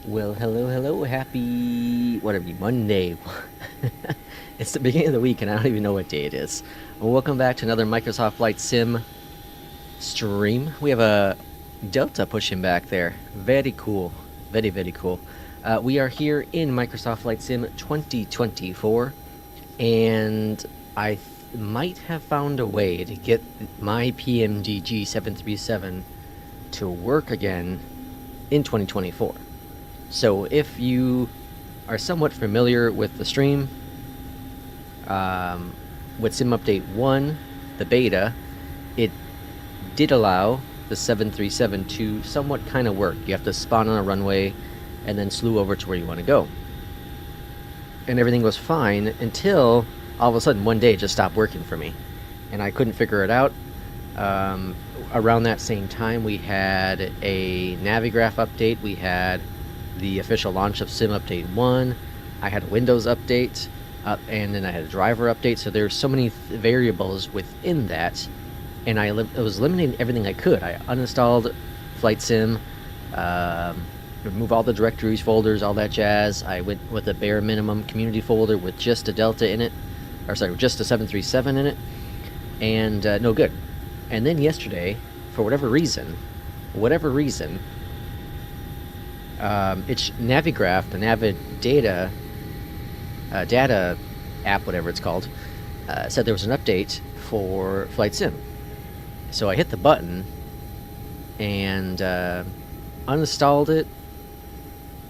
Well, hello, happy whatever Monday. It's the beginning of the week, and I don't even know what day it is. Well, welcome back to another Microsoft Flight Sim stream. We have a Delta pushing back there. Very cool, very cool. We are here in Microsoft Flight Sim 2024, and I might have found a way to get my PMDG 737 to work again in 2024. So if you are somewhat familiar with the stream, with Sim Update 1, the beta, it did allow the 737 to somewhat kind of work. You have to spawn on a runway and then slew over to where you want to go. And everything was fine until all of a sudden one day it just stopped working for me. And I couldn't figure it out. Around that same time, we had a Navigraph update. We had the official launch of Sim Update 1. I had a Windows update, and then I had a driver update. So there's so many variables within that, and I was eliminating everything I could. I uninstalled Flight Sim, remove all the directories, folders, all that jazz. I went with a bare minimum community folder with just a Delta in it, or sorry, just a 737 in it, and no good. And then yesterday, for whatever reason, it's Navigraph, the Navidata data app, whatever it's called, said there was an update for Flight Sim. So I hit the button and uninstalled it,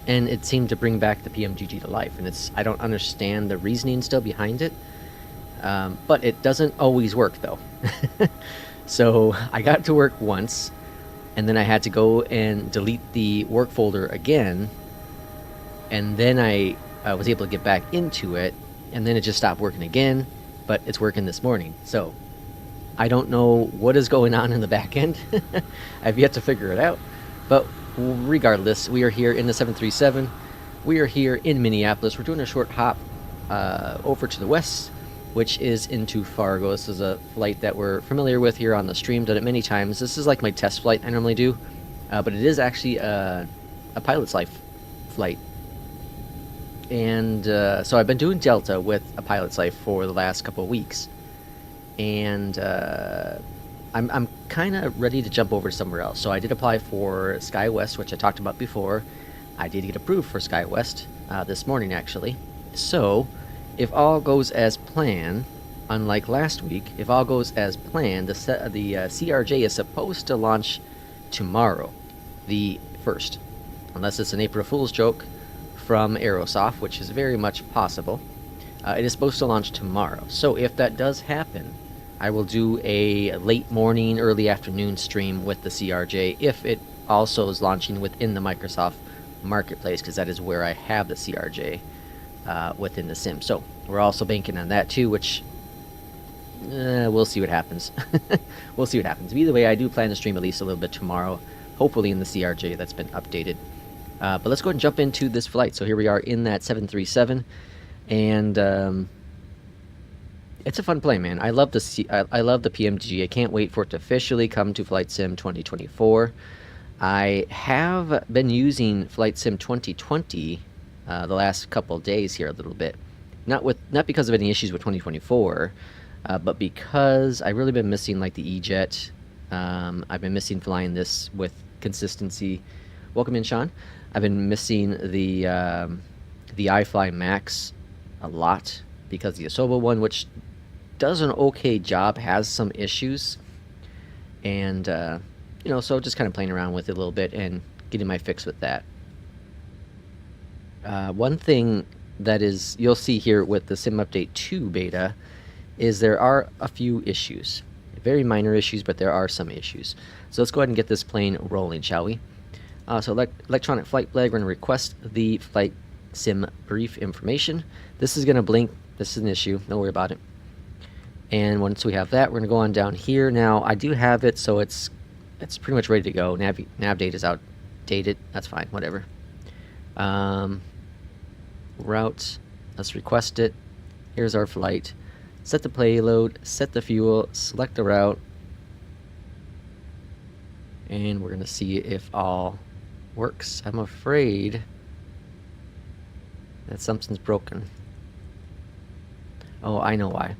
and it seemed to bring back the PMGG to life. And I don't understand the reasoning still behind it, but it doesn't always work though. So I got to work once, and then I had to go and delete the work folder again, and then I was able to get back into it, and then it just stopped working again, but it's working this morning. So I don't know what is going on in the back end. I've yet to figure it out, but regardless, we are here in the 737. We are here in Minneapolis. We're doing a short hop over to the west, which is into Fargo. This is a flight that we're familiar with here on the stream, done it many times. This is like my test flight I normally do, but it is actually a pilot's life flight. And so I've been doing Delta with a pilot's life for the last couple of weeks, and I'm kind of ready to jump over to somewhere else. So I did apply for SkyWest, which I talked about before. I did get approved for SkyWest this morning, actually. So if all goes as planned, unlike last week, if all goes as planned, the CRJ is supposed to launch tomorrow, the 1st. Unless it's an April Fool's joke from Aerosoft, which is very much possible. It is supposed to launch tomorrow. So if that does happen, I will do a late morning, early afternoon stream with the CRJ if it also is launching within the Microsoft Marketplace, because that is where I have the CRJ. Within the sim. So we're also banking on that too, which we'll see what happens. We'll see what happens. But either way, I do plan to stream at least a little bit tomorrow, hopefully in the CRJ that's been updated. But let's go ahead and jump into this flight. So here we are in that 737, and it's a fun play, man. I love I love the PMG. I can't wait for it to officially come to Flight Sim 2024. I have been using Flight Sim 2020 the last couple of days here a little bit, not because of any issues with 2024, but because I've really been missing like the E-Jet. I've been missing flying this with consistency. Welcome in, Sean. I've been missing the iFly Max a lot because the Asobo one, which does an okay job, has some issues, and so just kind of playing around with it a little bit and getting my fix with that. One thing that is you'll see here with the Sim Update 2 beta is there are a few issues. Very minor issues, but there are some issues. So let's go ahead and get this plane rolling, shall we? So electronic flight flag, we're going to request the Flight Sim brief information. This is going to blink. This is an issue. Don't worry about it. And once we have that, we're going to go on down here. Now, I do have it, so it's pretty much ready to go. Nav date is outdated. That's fine. Whatever. Route, let's request it. Here's our flight. Set the payload, set the fuel, select the route, and we're gonna see if all works. I'm afraid that something's broken. Oh, I know why.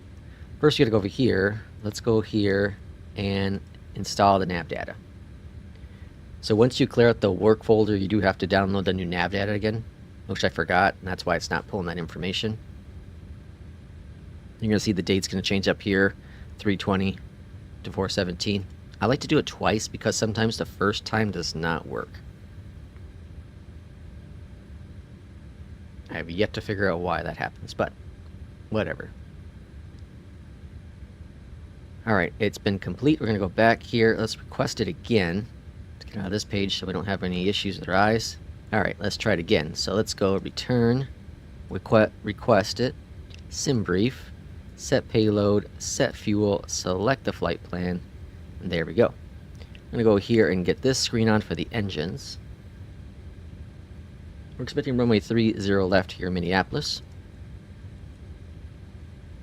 First, you gotta go over here. Let's go here and install the nav data. So once you clear out the work folder, you do have to download the new nav data again, which I forgot, and that's why it's not pulling that information. You're gonna see the date's gonna change up here, 320 to 417. I like to do it twice because sometimes the first time does not work. I have yet to figure out why that happens, but whatever. Alright, it's been complete. We're going to go back here. Let's request it again. Let's get out of this page so we don't have any issues with our eyes. Alright, let's try it again. So let's go return, request it, sim brief, set payload, set fuel, select the flight plan, and there we go. I'm going to go here and get this screen on for the engines. We're expecting runway 30 left here in Minneapolis.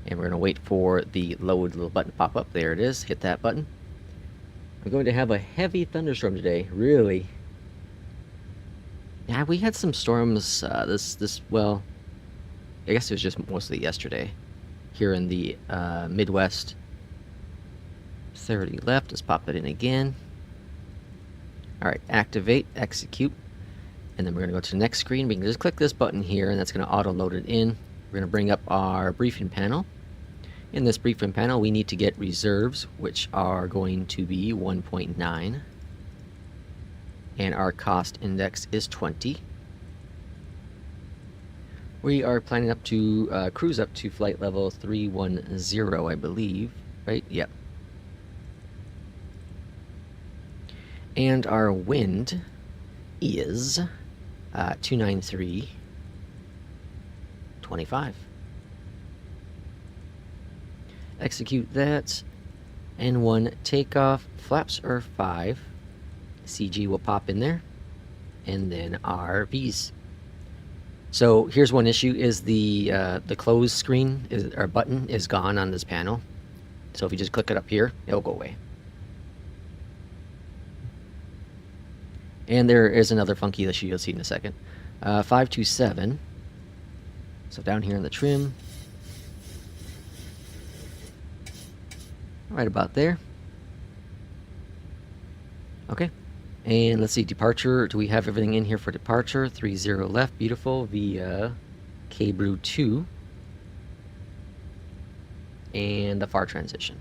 And we're going to wait for the load little button to pop up. There it is. Hit that button. We're going to have a heavy thunderstorm today. Really. Yeah, we had some storms well, I guess it was just mostly yesterday. Here in the Midwest. 30 left. Let's pop it in again. Alright, activate, execute. And then we're going to go to the next screen. We can just click this button here, and that's going to auto-load it in. We're going to bring up our briefing panel. In this briefing panel, we need to get reserves, which are going to be 1.9. And our cost index is 20. We are planning up to cruise up to flight level 310, I believe. Right? Yep. And our wind is 293.25. Execute that. N1 takeoff. Flaps are 5. CG will pop in there. And then our V's. So here's one issue: is the close screen or button is gone on this panel. So if you just click it up here, it'll go away. And there is another funky issue you'll see in a second. 527. So down here in the trim. Right about there. Okay. And let's see, departure. Do we have everything in here for departure? 30 left. Beautiful. Via K-Brew 2. And the FAR transition.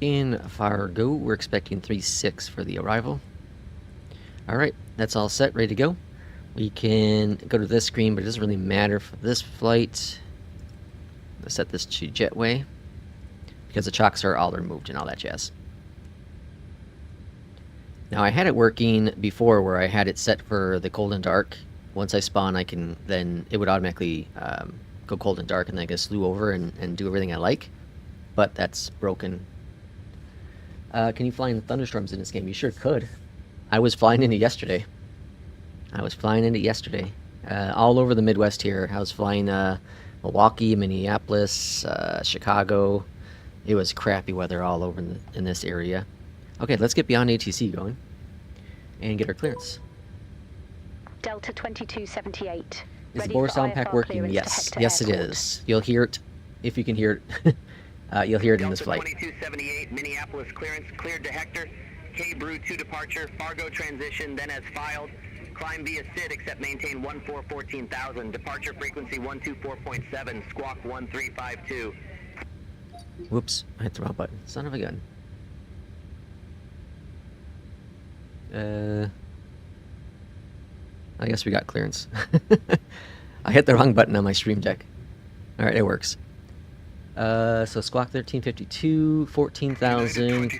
In Fargo, we're expecting 36 for the arrival. Alright, that's all set, ready to go. We can go to this screen, but it doesn't really matter for this flight. Let's set this to jetway, because the chocks are all removed and all that jazz. Now, I had it working before where I had it set for the cold and dark. Once I spawn, then it would automatically go cold and dark, and then I can slew over and do everything I like. But that's broken. Can you fly in thunderstorms in this game? You sure could. I was flying into yesterday. All over the Midwest here. I was flying Milwaukee, Minneapolis, Chicago. It was crappy weather all over in this area. Okay, let's get beyond ATC going and get our clearance. Delta 2278. Is the bore sound pack working? Yes. Yes, it is. You'll hear it if you can hear it. You'll hear it in this flight. 2278, Minneapolis clearance, cleared to Hector. K-Brew 2 departure, Fargo transition, then as filed. Climb via SID, except maintain 14,000. Departure frequency 124.7, squawk 1352. Whoops, I hit the wrong button. Son of a gun. I guess we got clearance. I hit the wrong button on my stream deck. Alright, it works. So squawk 1352, 14,000.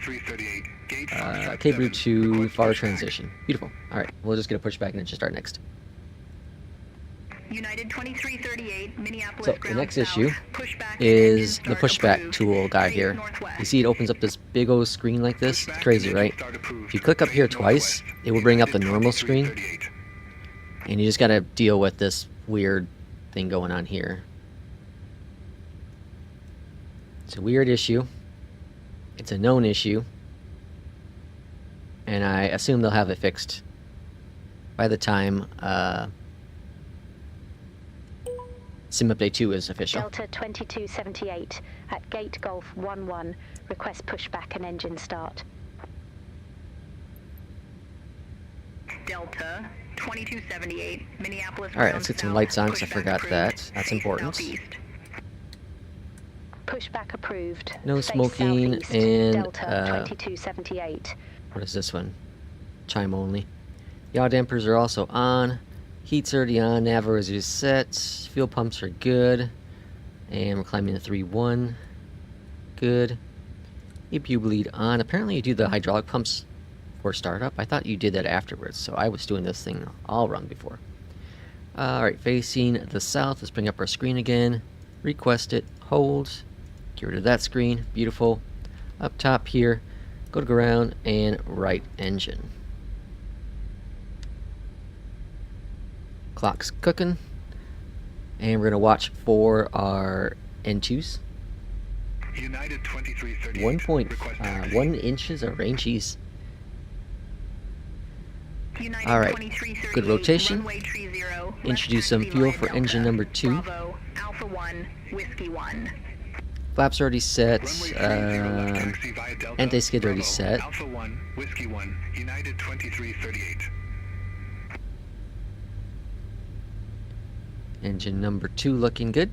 K-Brew 2, FAR transition. Beautiful. Alright, we'll just get a pushback and then just start next. United 2338, Minneapolis. So the next issue is the pushback tool guy here. You see it opens up this big old screen like this. It's crazy, right? If you click up here twice, it will bring up the normal screen. And you just gotta deal with this weird thing going on here. It's a weird issue. It's a known issue. And I assume they'll have it fixed by the time Sim Update 2 is official. Delta 2278 at Gate Golf 11. Request pushback and engine start. Delta 2278, Minneapolis. Alright, let's get some lights on because I forgot that. That's important. Pushback approved. No Face smoking southeast. and, Delta 2278. What is this one? Chime only. Yaw dampers are also on. Heat's already on. Nav is set. Fuel pumps are good. And we're climbing to 3-1. Good. EPU bleed on. Apparently you do the hydraulic pumps for startup. I thought you did that afterwards, so I was doing this thing all wrong before. Alright, facing the south. Let's bring up our screen again. Request it. Hold. Get rid of that screen. Beautiful. Up top here. Go to ground and right engine. Clock's cooking. And we're going to watch for our N2s. United 2338. 1.1 inches of rain cheese. United Alright, 2338, good rotation. runway 30, Introduce left some taxi fuel via for Delta, engine number 2. Bravo, Alpha 1, Whiskey 1. Flaps already set. Anti-skid already Bravo, set. Alpha 1, Whiskey 1, United 2338. Engine number 2 looking good.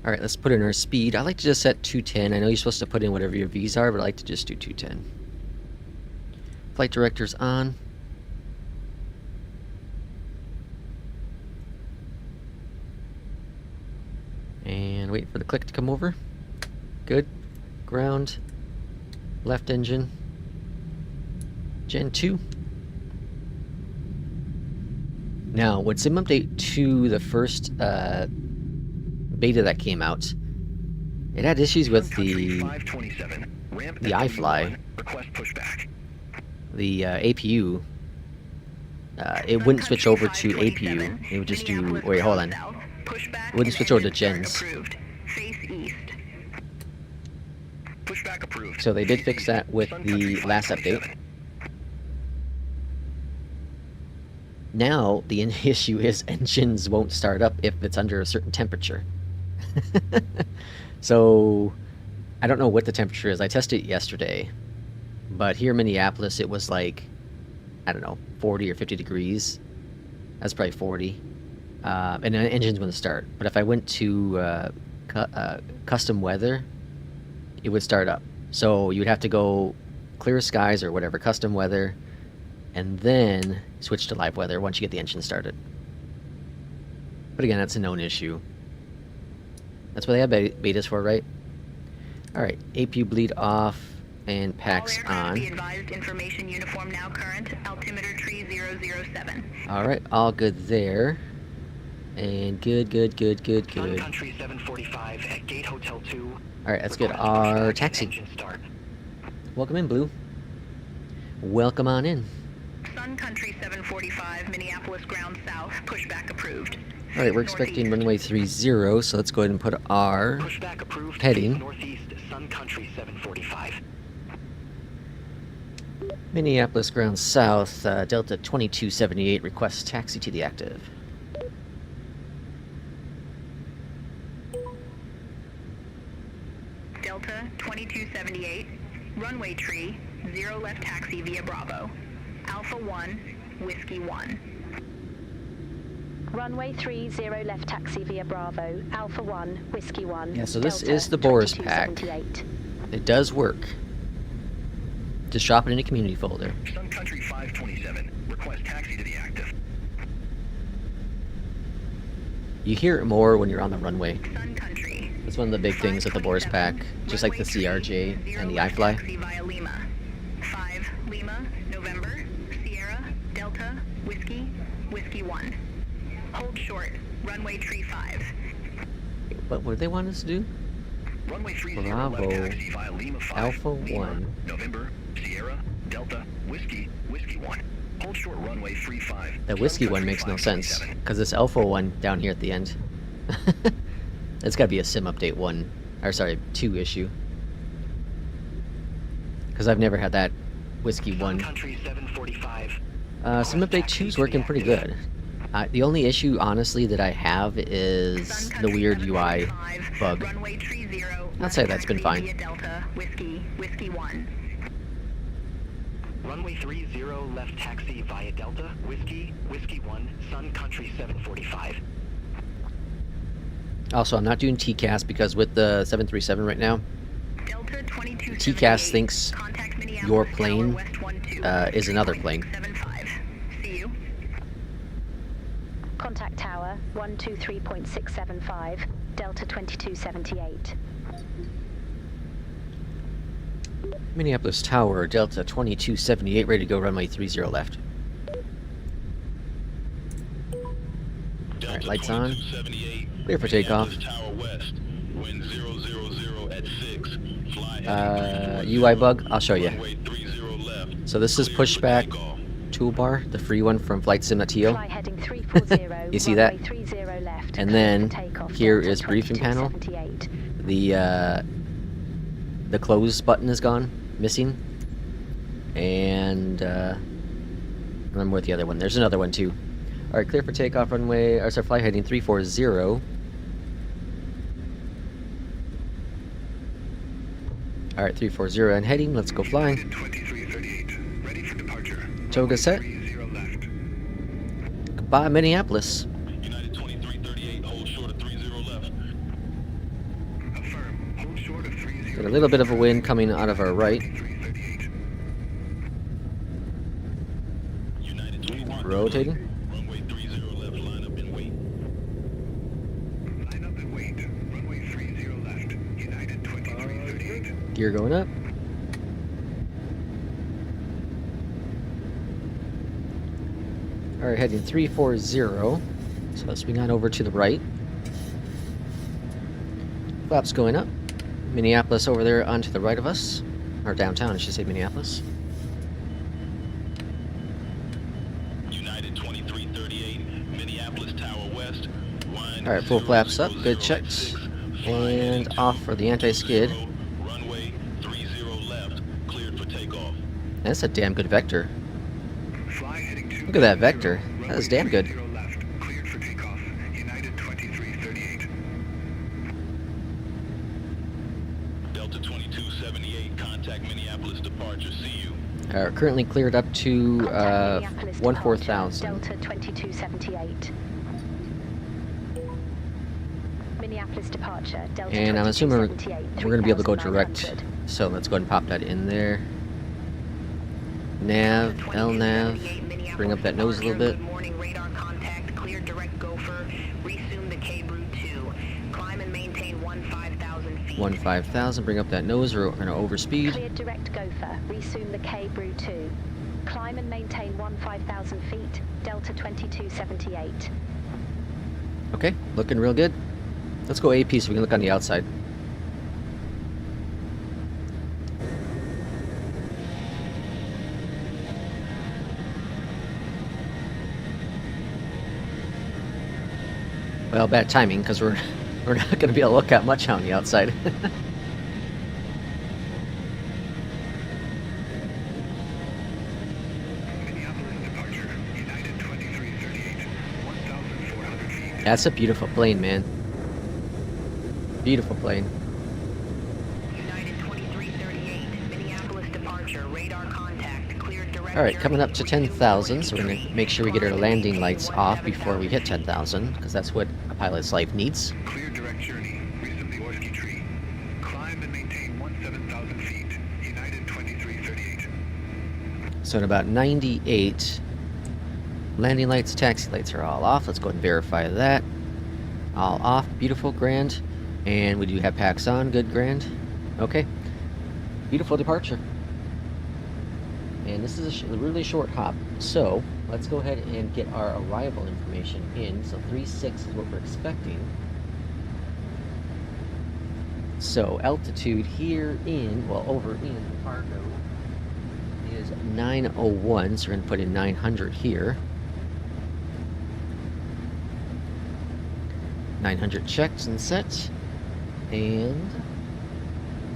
Alright, let's put in our speed. I like to just set 210. I know you're supposed to put in whatever your V's are, but I like to just do 210. Flight director's on. And wait for the click to come over. Good. Ground. Left engine. Gen 2. Now, with Sim Update 2, the first beta that came out, it had issues with the iFly, Request pushback. the APU. It wouldn't switch over to APU. It would just do. Wait, hold on. Pushback Wouldn't and switch over to engine start gens. approved. Face east. Pushback approved. So they did fix that with the last update. Now the issue is engines won't start up if it's under a certain temperature. So I don't know what the temperature is. I tested it yesterday, but here in Minneapolis it was like, I don't know, 40 or 50 degrees. That's probably 40. And the engine's going to start. But if I went to custom weather, it would start up. So you would have to go clear skies or whatever, custom weather, and then switch to live weather once you get the engine started. But again, that's a known issue. That's what they have betas for, right? Alright, APU bleed off and packs All aircraft on. be advised, information uniform now current, altimeter tree 007. Alright, all good there. And good. Sun Country 745 at Gate Hotel 2. Alright, let's get Request our pushback and taxi. engine start. Welcome in, Blue. Welcome on in. Sun Country 745, Minneapolis ground south, pushback approved. Alright, we're Face expecting northeast. runway 30, so let's go ahead and put our Pushback approved. heading. Face northeast, Sun Country 745. Minneapolis ground south, Delta 2278, request taxi to the active. Delta 2278, runway tree, 0 left taxi via Bravo. Alpha 1, Whiskey 1. Runway 30 left taxi via Bravo. Alpha 1, Whiskey 1. Yeah, so this Delta is the Boris pack. 2278. It does work. Just drop it in a community folder. Sun Country 527. Request taxi to the active. You hear it more when you're on the runway. Sun Country. That's one of the big things with the Boris pack, just like the CRJ and the iFly. Taxi via Lima. 5 Lima, November, Sierra, Delta, Whiskey, Whiskey 1. Hold short, runway tree 5. What would they want us to do? Runway 30 Bravo, left taxi via Lima 5. Alpha Lima, 1. November, Sierra, Delta, Whiskey, Whiskey 1. Hold short runway 35. The Whiskey one makes no sense, because this Alpha one down here at the end. It's gotta be a Sim Update 1, or sorry, 2 issue. Because I've never had that Whiskey 1. Country 745. Sim Update 2's working pretty good. The only issue, honestly, that I have is the weird UI bug. Runway tree 0. I'd say that's been fine. Via Delta, Whiskey 1. Runway 30 left taxi via Delta, Whiskey 1, Sun Country 745. Also, I'm not doing TCAS because with the 737 right now, Delta 2278. TCAS thinks Contact Minneapolis your Tower plane West 12, is another plane. 3.675. See you. Contact tower 123.675, Delta 2278. Minneapolis Tower, Delta 2278, ready to go, runway 30 left. Alright, lights on. Clear for takeoff. UI bug, I'll show you. So this is Pushback toolbar, the free one from FlightSim.to. Fly heading 340, You see that? runway 30 left, And clear then for takeoff, here Delta is briefing panel. 2278. The close button is gone, missing. And I'm with the other one. There's another one too. Alright, clear for takeoff, runway, or sorry, flight heading 340. Alright, 340 and heading, let's go flying. 2338, ready for departure. Toga set. 30 left. Goodbye, Minneapolis. United 2338, hold short of 30 left. Affirm, hold short of 30. Got a little bit of a wind coming out of our right. 2338. United 2338. Rotating. Runway 30 left, line up and wait. Line up and wait. Runway 30 left. United 2338. Gear going up. Alright, heading 340. So let's swing on over to the right. Flaps going up. Minneapolis over there onto the right of us. Or downtown, I should say Minneapolis. United 2338, Minneapolis Tower West. Alright, full flaps up. Good checks. And off for the anti-skid. Runway 30 left, cleared for takeoff. That's a damn good vector. Fly heading to Look at that vector. That is damn good. 30 left, cleared for takeoff. United 2338. Delta 2278, contact Minneapolis departure. See you. Currently cleared up to Contact Minneapolis 14,000. Delta 2278. Minneapolis departure, Delta And I'm assuming we're 2278, going to be able to go direct. 3,900. So let's go ahead and pop that in there. Nav, LNav. Bring up that nose a little bit. Good morning, radar contact, clear direct gopher, resume the K-Brew 2. Climb and maintain 15,000 feet. 15,000. Bring up that nose. We're going to overspeed. Cleared direct gopher, resume the K-Brew 2. Climb and maintain 15,000 feet, Delta 2278. Okay, looking real good. Let's go AP so we can look on the outside. Well, bad timing because we're not going to be able to look at much on the outside. Minneapolis departure. United 2338, 1,400 feet. That's a beautiful plane, man. Beautiful plane. United 2338, Minneapolis departure, radar contact, clear direct. Alright, coming up to 10,000, so we're going to make sure we get our landing lights off before we hit 10,000, because that's what a pilot's life needs. Clear direct journey. Resume the Orski tree. Climb and maintain 17,000 feet. United 2338. So at about 98, landing lights, taxi lights are all off. Let's go ahead and verify that. All off, beautiful, grand. And we do have packs on, good, grand. Okay, beautiful departure. And this is a really short hop, so let's go ahead and get our arrival information in. So 3.6 is what we're expecting. So altitude here in, well, over in Fargo is 901, so we're going to put in 900 here. 900 checked and set. And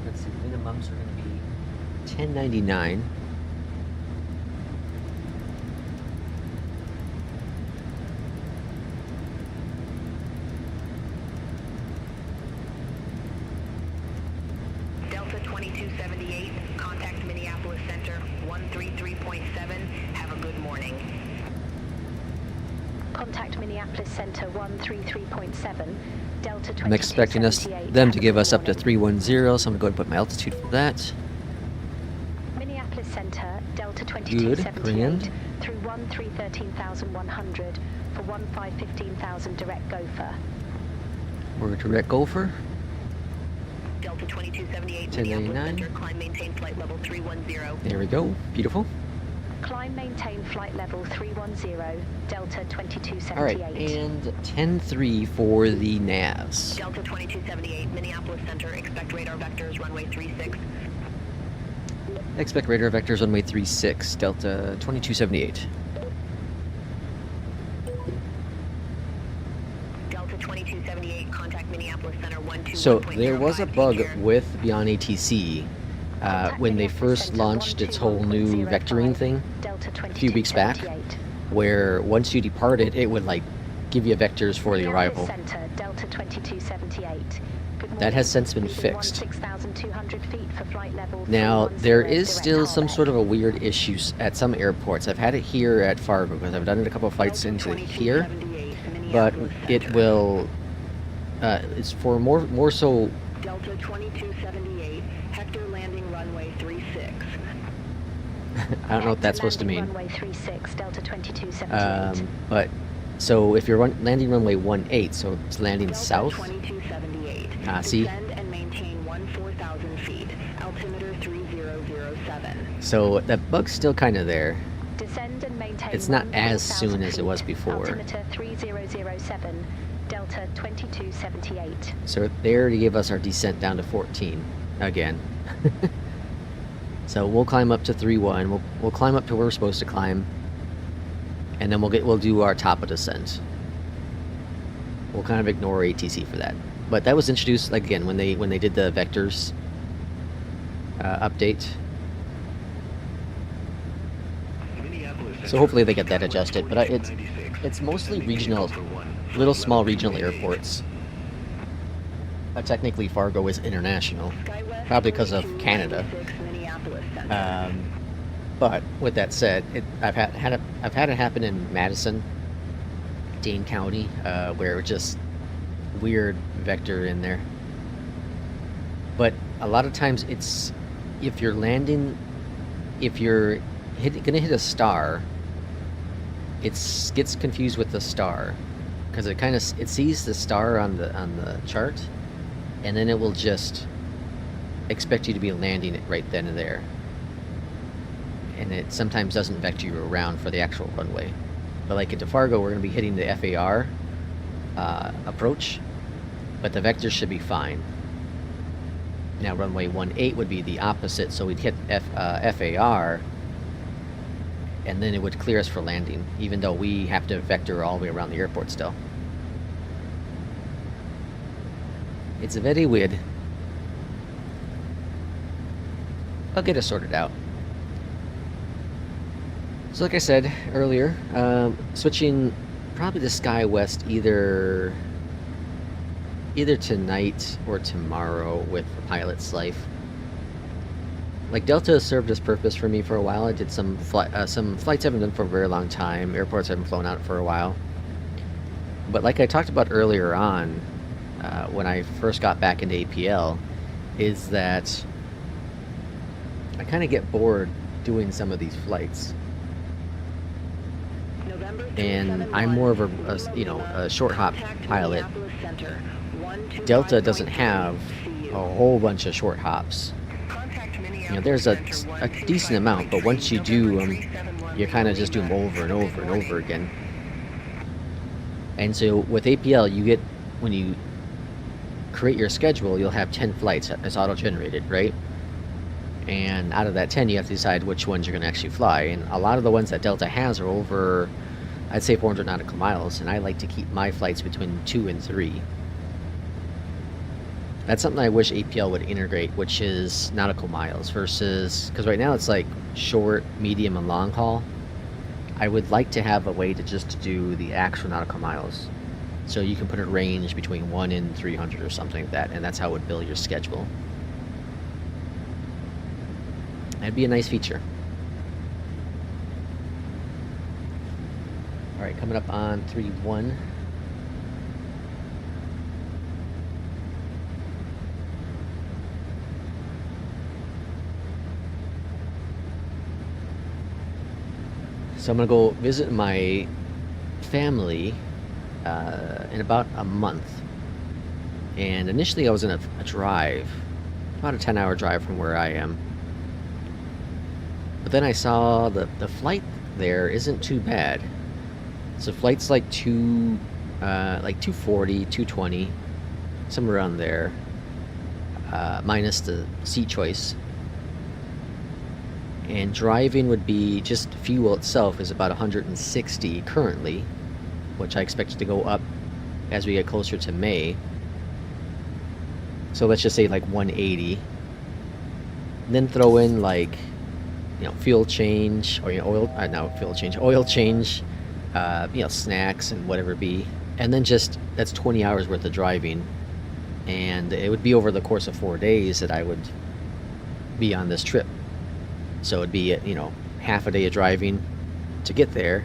let's see, minimums are going to be 1099. 2278, contact Minneapolis Center 133.7. Have a good morning. Contact Minneapolis Center 133.7, Delta 2278. I'm expecting them to give us up to 310, so I'm going to go ahead and put my altitude for that. Minneapolis Center, Delta Good, 2278, grand. through 13,100 for 15,000 direct gopher. We're a direct gopher. Delta 2278, 1099. Minneapolis Center, climb maintain flight level 310. There we go. Beautiful. Climb maintain flight level 310, Delta 2278. All right, and 10-3 for the navs. Delta 2278, Minneapolis Center, expect radar vectors runway 36. Expect radar vectors runway 36, Delta 2278. Delta 2278, contact Minneapolis Center 121.0. So there was a bug with Beyondatc when they first launched its whole new vectoring thing a few weeks back, where once you departed, it would like give you vectors for the arrival. Center, Delta 2278. That has since been fixed. 6,200 feet for flight level Now, there 310 is direct still some Harbeck. sort of a weird issue at some airports. I've had it here at Fargo because I've done it a couple of flights into here, but it will, it's for more so, Delta 2278, Hector landing runway 36. I don't know what that's supposed to mean. Runway 36, Delta 2278. But, so if you're landing runway 18, so it's landing Delta south, 2278. see? Descend and maintain 14,000 feet. Altimeter 3007. so that bug's still kind of there. Descend and maintain It's not as 14,000 soon as it was feet. before. Altimeter 3007, Delta 2278. So they already gave us our descent down to 14 again. So we'll climb up to 3-1. We'll climb up to where we're supposed to climb, and then we'll do our top of descent. We'll kind of ignore ATC for that. But that was introduced like again when they did the vectors update. So hopefully they get that adjusted. But it's mostly regional, little small regional airports. Technically, Fargo is international, probably because of Canada. But with that said, I've had it happen in Madison, Dane County, where it was just weird vector in there. But a lot of times it's if you're landing, if you're gonna hit a star, it gets confused with the star because it sees the star on the chart, and then it will just expect you to be landing it right then and there. And it sometimes doesn't vector you around for the actual runway. But like into Fargo, we're going to be hitting the FAR approach, but the vectors should be fine. Now runway 18 would be the opposite, so we'd hit FAR, and then it would clear us for landing, even though we have to vector all the way around the airport still. It's very weird. I'll get it sorted out. So like I said earlier, switching probably to SkyWest either tonight or tomorrow with the pilot's life. Like Delta has served its purpose for me for a while. I did some flights I haven't done for a very long time. Airports I haven't flown out for a while. But like I talked about earlier on, when I first got back into APL, is that I kind of get bored doing some of these flights. And I'm more of a short hop pilot. Delta doesn't have a whole bunch of short hops. There's a decent amount, but once you do them, you kind of just do them over and over and over again. And so with APL, you get, when you create your schedule, you'll have 10 flights as auto-generated, right? And out of that 10, you have to decide which ones you're going to actually fly. And a lot of the ones that Delta has are over, I'd say 400 nautical miles, and I like to keep my flights between 2 and 3. That's something I wish APL would integrate, which is nautical miles versus, because right now it's like short, medium, and long haul. I would like to have a way to just do the actual nautical miles. So you can put a range between 1 and 300 or something like that, and that's how it would build your schedule. That'd be a nice feature. All right, coming up on 3-1. So I'm gonna go visit my family in about a month. And initially I was in a drive, about a 10-hour drive from where I am. But then I saw the flight there isn't too bad. So flight's like 240, 220, somewhere around there, minus the seat choice. And driving would be, just fuel itself is about 160 currently, which I expect to go up as we get closer to May. So let's just say like 180. And then throw in like, fuel change, or oil change, snacks and whatever it be. And then that's 20 hours worth of driving. And it would be over the course of 4 days that I would be on this trip. So it'd be, half a day of driving to get there.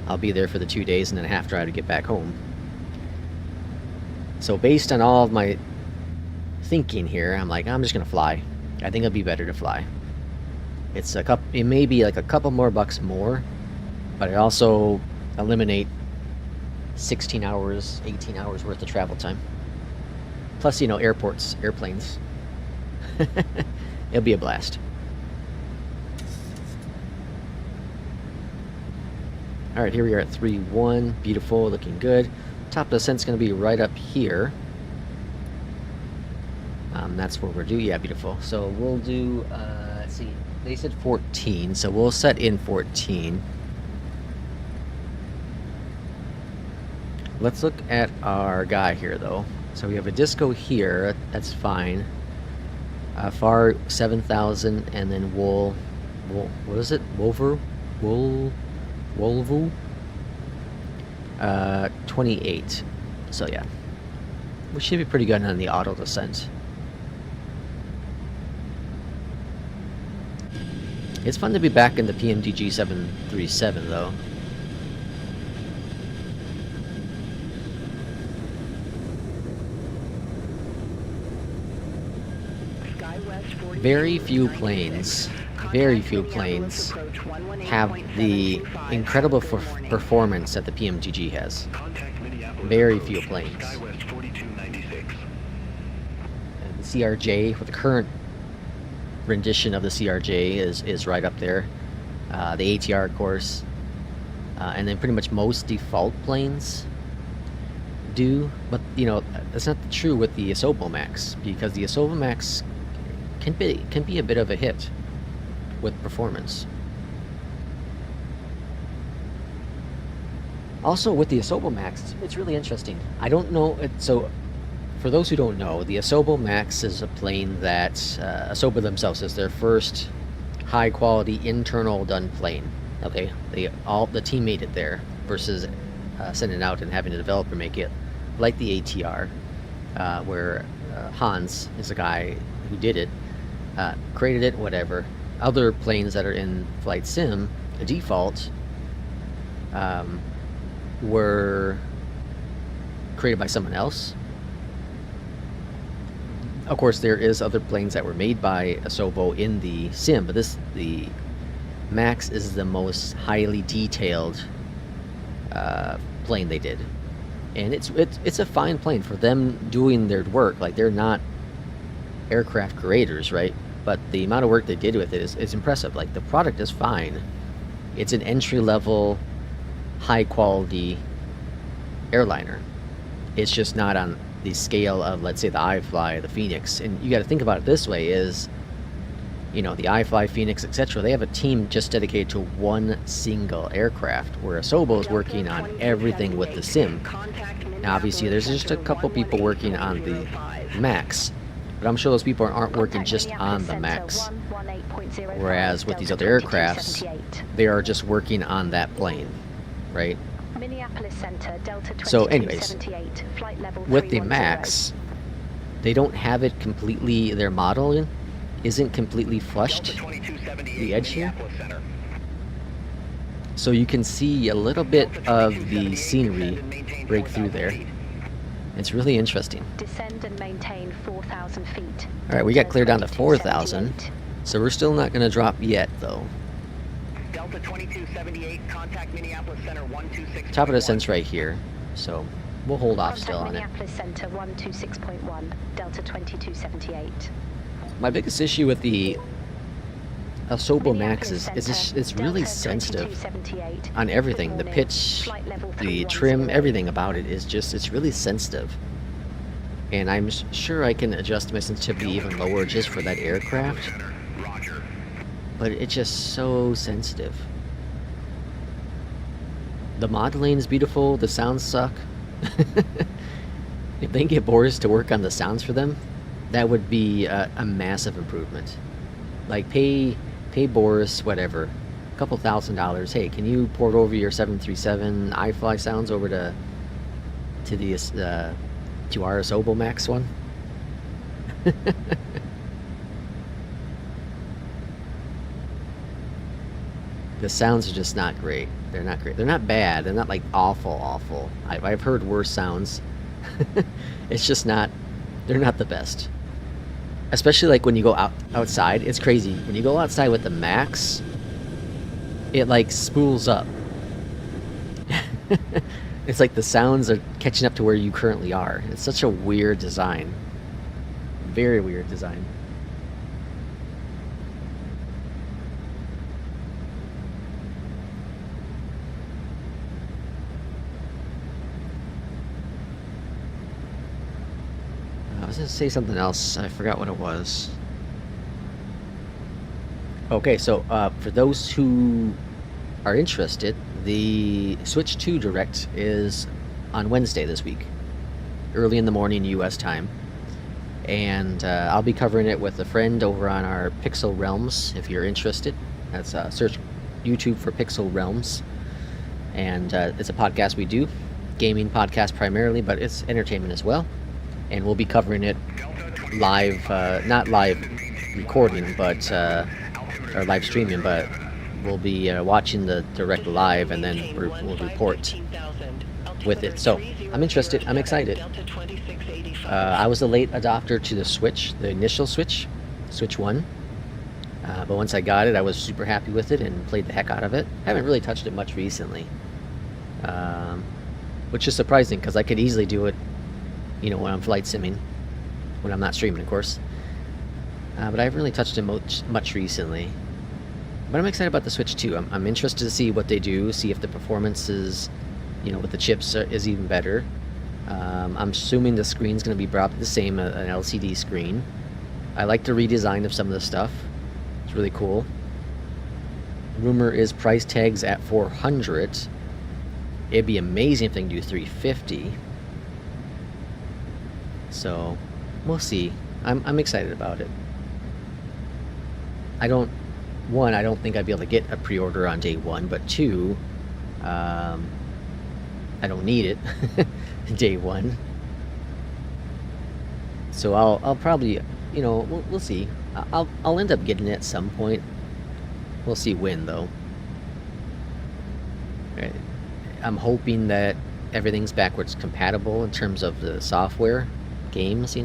I'll be there for the 2 days and then a half drive to get back home. So based on all of my thinking here, I'm like, I'm just gonna fly. I think it'd be better to fly. It may be like a couple more bucks more, but I also eliminate 16 hours, 18 hours worth of travel time. Plus, airplanes. It'll be a blast. Alright, here we are at 3-1. Beautiful, looking good. Top of the ascent's going to be right up here. That's where we're due. Yeah, beautiful. So we'll do, let's see, they said 14, so we'll set in 14. Let's look at our guy here, though. So we have a disco here. That's fine. FAR 7,000, and then what is it? Wolvu? 28. So yeah, we should be pretty good on the auto descent. It's fun to be back in the PMDG 737 though. Very few planes have the incredible performance that the PMDG has. Very few planes. And the CRJ, with the current rendition of the CRJ, is right up there. The ATR, of course. And then pretty much most default planes do. But, that's not true with the Asobo Max, because the Asobo Max can be a bit of a hit with performance. Also, with the Asobo Max, it's really interesting. I don't know. So, for those who don't know, the Asobo Max is a plane that Asobo themselves is their first high-quality internal done plane. Okay, the team made it there versus sending it out and having a developer make it, like the ATR, where Hans is the guy who did it, created it, whatever. Other planes that are in Flight Sim, the default, were created by someone else. Of course, there is other planes that were made by Asobo in the sim, but the Max is the most highly detailed plane they did, and it's a fine plane for them doing their work. Like, they're not aircraft creators, right? But the amount of work they did with it is impressive. Like, the product is fine. It's an entry-level, high-quality airliner. It's just not on the scale of, let's say, the iFly, the Phoenix. And you got to think about it this way: is, the iFly, Phoenix, etc. They have a team just dedicated to one single aircraft, where Asobo is working on everything with the sim. Now, obviously, there's just a couple people working on the Max. But I'm sure those people aren't working just on the Max. Whereas with these other aircrafts, they are just working on that plane, right? So anyways, with the Max, they don't have it completely, their model isn't completely flushed the edge here, so you can see a little bit of the scenery break through there. It's really interesting. Descend and maintain 4,000 feet. All right, we got clear down to 4,000, 2278. so we're still not going to drop yet, though. Delta 2278, contact Minneapolis Center 126. Top of the descent's right here, so we'll hold off Contact still on it. Minneapolis Center 126.1, Delta 2278. My biggest issue with the Asobo Max is it's really sensitive on everything. The pitch, the trim, everything about it is just, it's really sensitive. And I'm sure I can adjust my sensitivity even lower just for that aircraft. But it's just so sensitive. The modeling is beautiful, the sounds suck. If they can get Boris to work on the sounds for them, that would be a massive improvement. Like pay Boris whatever, a couple $1,000s. Hey, can you port over your 737 iFly sounds over to our Asobo Max one? The sounds are just not great. They're not great. They're not bad. They're not like awful. I've heard worse sounds. It's just not. They're not the best. Especially like when you go outside. It's crazy. When you go outside with the Max, it like spools up. It's like the sounds are catching up to where you currently are. It's such a weird design. Very weird design. I was going to say something else. I forgot what it was. Okay, so for those who are interested, the Switch 2 Direct is on Wednesday this week, early in the morning U.S. time. And I'll be covering it with a friend over on our Pixel Realms, if you're interested. That's search YouTube for Pixel Realms. And it's a podcast we do, gaming podcast primarily, but it's entertainment as well. And we'll be covering it live, not live recording, but or live streaming, but we'll be watching the direct live, and then we'll report with it. So I'm interested. I'm excited. I was a late adopter to the Switch, the initial Switch 1. But once I got it, I was super happy with it and played the heck out of it. I haven't really touched it much recently, which is surprising because I could easily do it, when I'm flight simming, when I'm not streaming, of course. But I haven't really touched it much recently. But I'm excited about the Switch 2. I'm interested to see what they do, see if the performance is, with the chips is even better. I'm assuming the screen's going to be brought the same, an LCD screen. I like the redesign of some of the stuff. It's really cool. Rumor is price tags at $400. It'd be amazing if they can do $350. So, we'll see. I'm excited about it. I don't think I'd be able to get a pre-order on day one, but two, I don't need it day one. So I'll probably, we'll see. I'll end up getting it at some point. We'll see when, though. I'm hoping that everything's backwards compatible in terms of the software, games,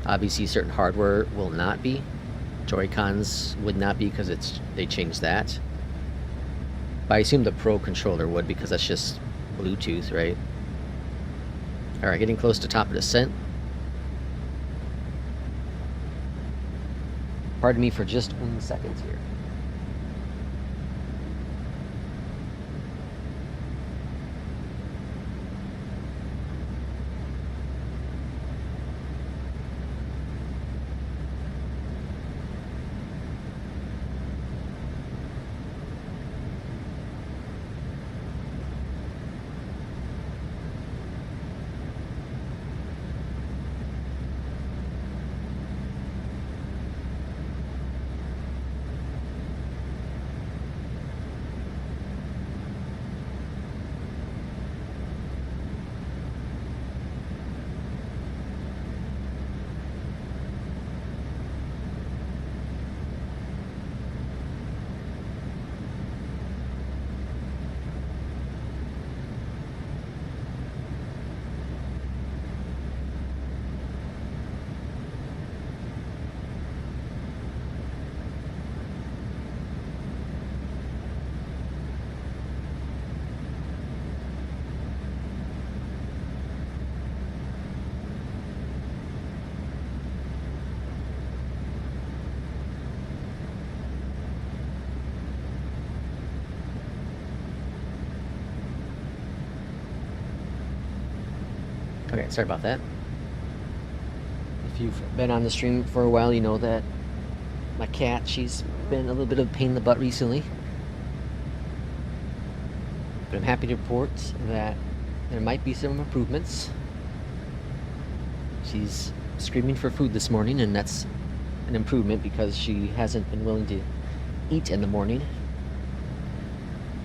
Obviously certain hardware will not be. Joy-Cons would not be because they changed that. But I assume the Pro controller would, because that's just Bluetooth, right? Alright, getting close to top of descent. Pardon me for just 1 second here. Alright, sorry about that. If you've been on the stream for a while, you know that my cat, she's been a little bit of a pain in the butt recently. But I'm happy to report that there might be some improvements. She's screaming for food this morning, and that's an improvement because she hasn't been willing to eat in the morning.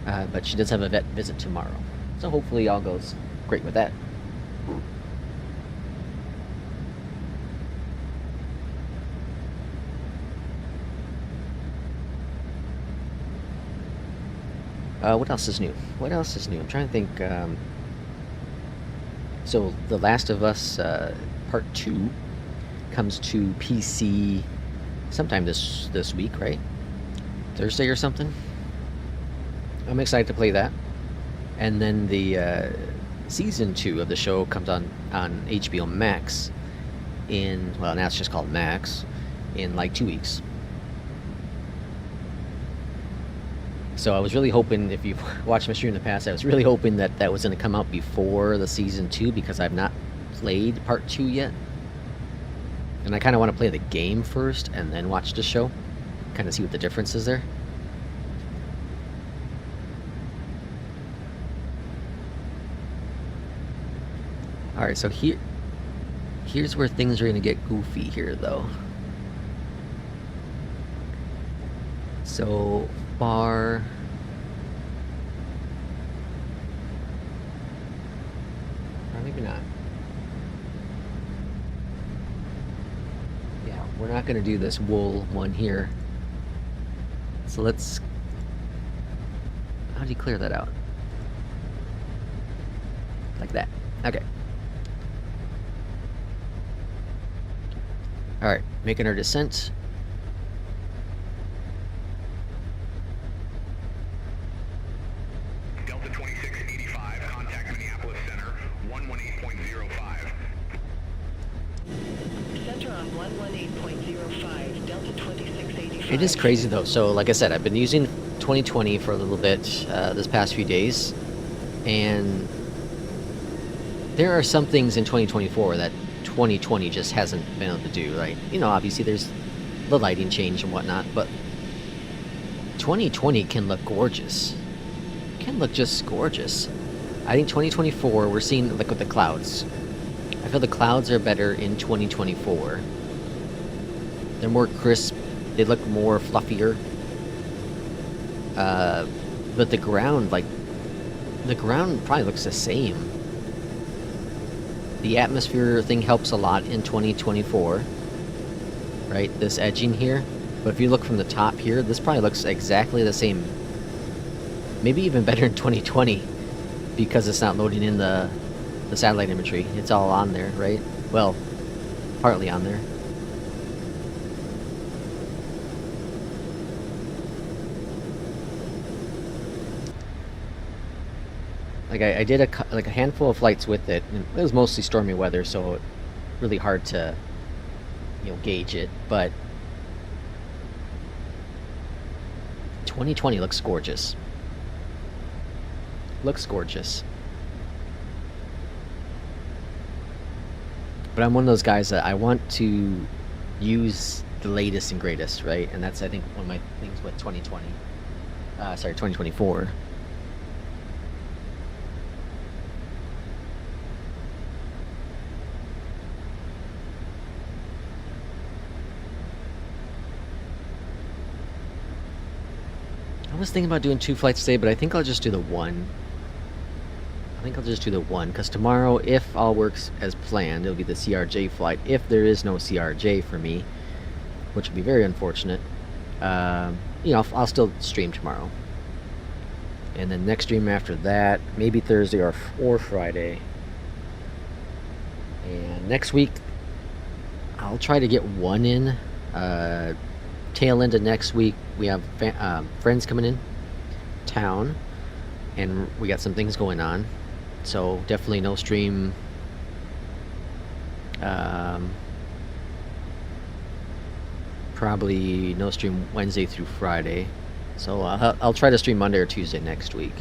But she does have a vet visit tomorrow. So hopefully all goes great with that. What else is new? What else is new? I'm trying to think. So The Last of Us Part 2 comes to PC sometime this week, right? Thursday or something. I'm excited to play that. And then the season 2 of the show comes on HBO Max well, now it's just called Max, in like 2 weeks. So I was really hoping, if you've watched my stream in the past, I was really hoping that that was going to come out before the season 2, because I've not played part 2 yet. And I kind of want to play the game first and then watch the show, kind of see what the difference is there. Alright, so here's where things are going to get goofy here, though. So far, or maybe not. Yeah, we're not going to do this wool one here. So let's, how do you clear that out? Like that. Okay. Alright, making our descent. Delta 2685, contact Minneapolis Center, 118.05. Center on 118.05, Delta 2685. It is crazy though. So like I said, I've been using 2020 for a little bit this past few days, and there are some things in 2024 that 2020 just hasn't been able to do, right? You know, obviously there's the lighting change and whatnot, but 2020 can look gorgeous. Can look just gorgeous. I think 2024, we're seeing, like with the clouds, I feel the clouds are better in 2024. They're more crisp, they look more fluffier. But the ground, like, the ground probably looks the same. The atmosphere thing helps a lot in 2024, right? This edging here. But if you look from the top here, this probably looks exactly the same. Maybe even better in 2020, because it's not loading in the satellite imagery. It's all on there, right? Well, partly on there. Like I did a handful of flights with it, and it was mostly stormy weather, so really hard to, you know, gauge it. But 2020 looks gorgeous. Looks gorgeous. But I'm one of those guys that I want to use the latest and greatest, right? And that's, I think, one of my things with 2024. I was thinking about doing 2 flights today, but I think I'll just do the one. Because tomorrow, if all works as planned, it'll be the CRJ flight. If there is no CRJ for me, which would be very unfortunate, you know, I'll still stream tomorrow. And then next stream after that, maybe Thursday or Friday. And next week, I'll try to get one in. Tail end of next week, we have friends coming in town, and we got some things going on, so definitely no stream probably no stream Wednesday through Friday, so I'll try to stream Monday or Tuesday next week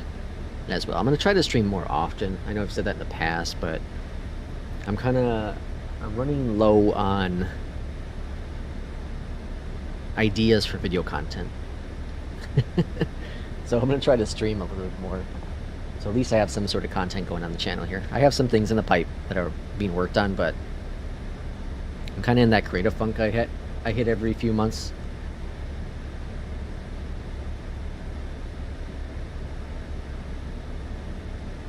as well. I'm going to try to stream more often. I know I've said that in the past, but I'm running low on ideas for video content. So I'm gonna try to stream a little bit more. So at least I have some sort of content going on the channel here. I have some things in the pipe that are being worked on, but I'm kind of in that creative funk I hit every few months.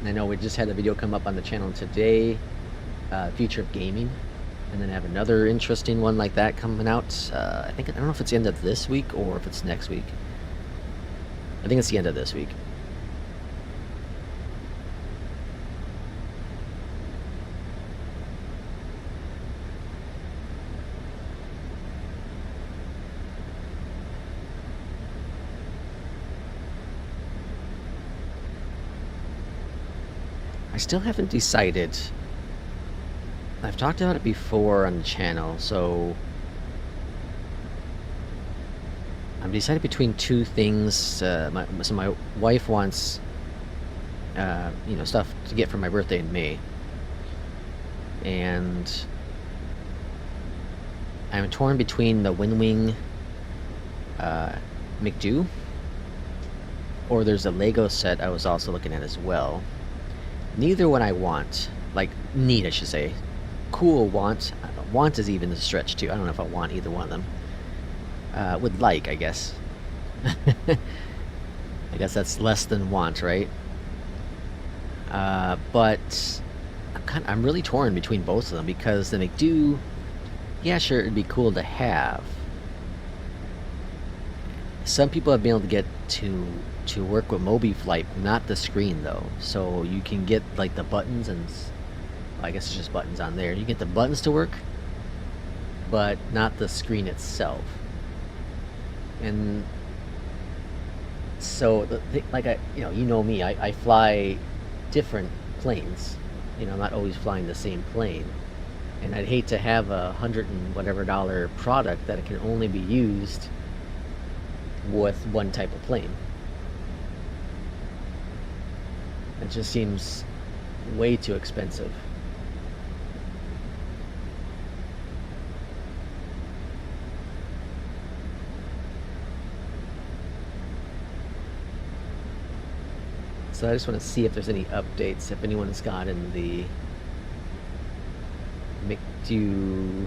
And I know we just had a video come up on the channel today, future of gaming, and then I have another interesting one like that coming out. I don't know if it's the end of this week or if it's next week. I think it's the end of this week. I still haven't decided. I've talked about it before on the channel, so I'm decided between two things. So my wife wants, stuff to get for my birthday in May, and I'm torn between the Wing McDo, or there's a Lego set I was also looking at as well. Neither one I want. Like, need, I should say. Cool, want. Want is even a stretch, too. I don't know if I want either one of them. Would like, I guess. I guess that's less than want, right? But I'm really torn between both of them, because the McDo, yeah, sure, it'd be cool to have. Some people have been able to get to work with MobiFlight, not the screen though. So you can get like the buttons and, well, I guess it's just buttons on there. You get the buttons to work, but not the screen itself. And so, you know me, I fly different planes. I'm not always flying the same plane. And I'd hate to have a $100 and whatever product that can only be used with one type of plane. It just seems way too expensive. So I just want to see if there's any updates, if anyone's gotten the McDo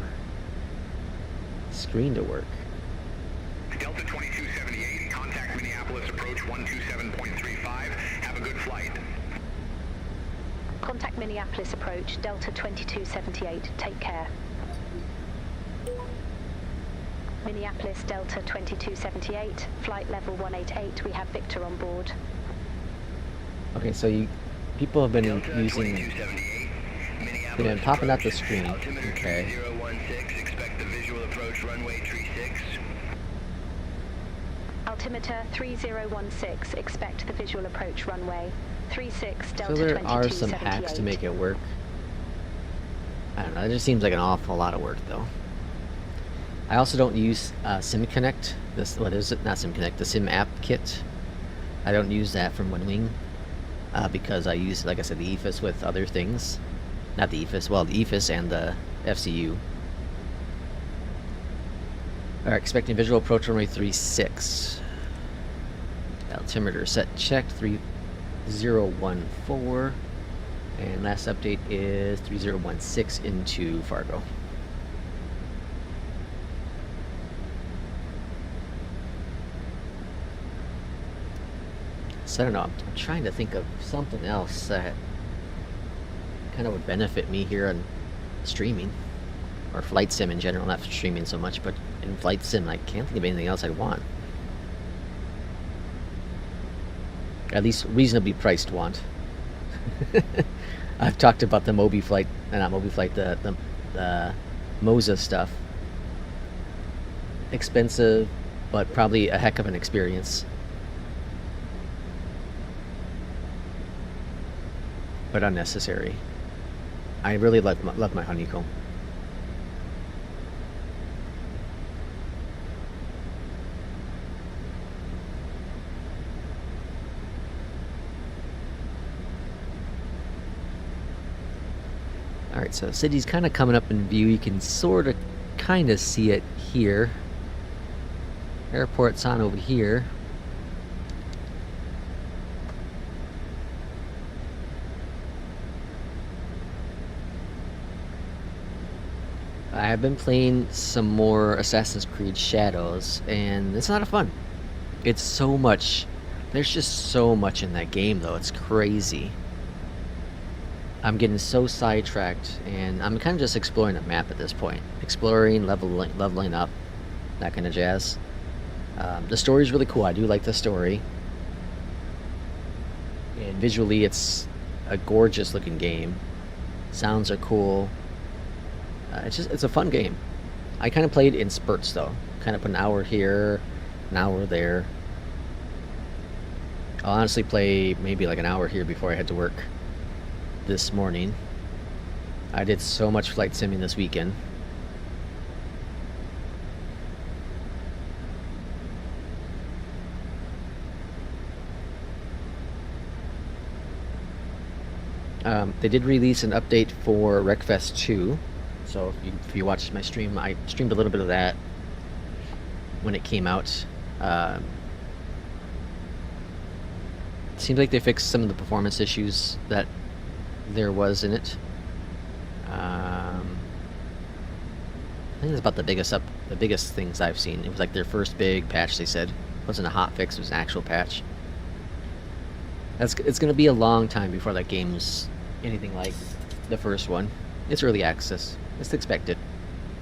screen to work. Delta 2278, contact Minneapolis approach 127.35. Have a good flight. Contact Minneapolis approach, Delta 2278. Take care. Minneapolis Delta 2278, flight level 188. We have Victor on board. Okay, so people have been using, they've been popping up the screen. Okay. 016, expect the visual approach runway 36. Altimeter 3016, expect the visual approach runway 36 Delta So there 2278. are some hacks to make it work. I don't know, it just seems like an awful lot of work though. I also don't use SimConnect. What is it? Not SimConnect, the Sim App Kit. I don't use that from OneWing because I use, like I said, the EFIS with other things. Not the EFIS, well, the EFIS and the FCU. Alright, expecting visual approach runway 36. Altimeter set checked 3014. And last update is 3016 into Fargo. So I don't know, I'm trying to think of something else that kind of would benefit me here on streaming. Or flight sim in general, not streaming so much, but in flight sim I can't think of anything else I'd want. At least reasonably priced want. I've talked about the MobiFlight, not MobiFlight, the Moza stuff. Expensive, but probably a heck of an experience. But unnecessary. I really love my honeycomb. Alright, so city's kind of coming up in view. You can sort of kind of see it here. Airport's on over here. I have been playing some more Assassin's Creed Shadows, and it's a lot of fun. It's so much. There's just so much in that game, though. It's crazy. I'm getting so sidetracked, and I'm kind of just exploring the map at this point. Exploring, leveling up, that kind of jazz. The story's really cool. I do like the story. And visually, it's a gorgeous looking game. Sounds are cool. It's a fun game. I kind of played in spurts, though. Kind of put an hour here, an hour there. I'll honestly play maybe like an hour here before I head to work this morning. I did so much flight simming this weekend. They did release an update for Wreckfest 2. So if you watched my stream, I streamed a little bit of that when it came out. Seems like they fixed some of the performance issues that there was in it. I think that's about the biggest things I've seen. It was like their first big patch. They said it wasn't a hot fix; it was an actual patch. It's going to be a long time before that game's anything like the first one. It's early access. It's expected.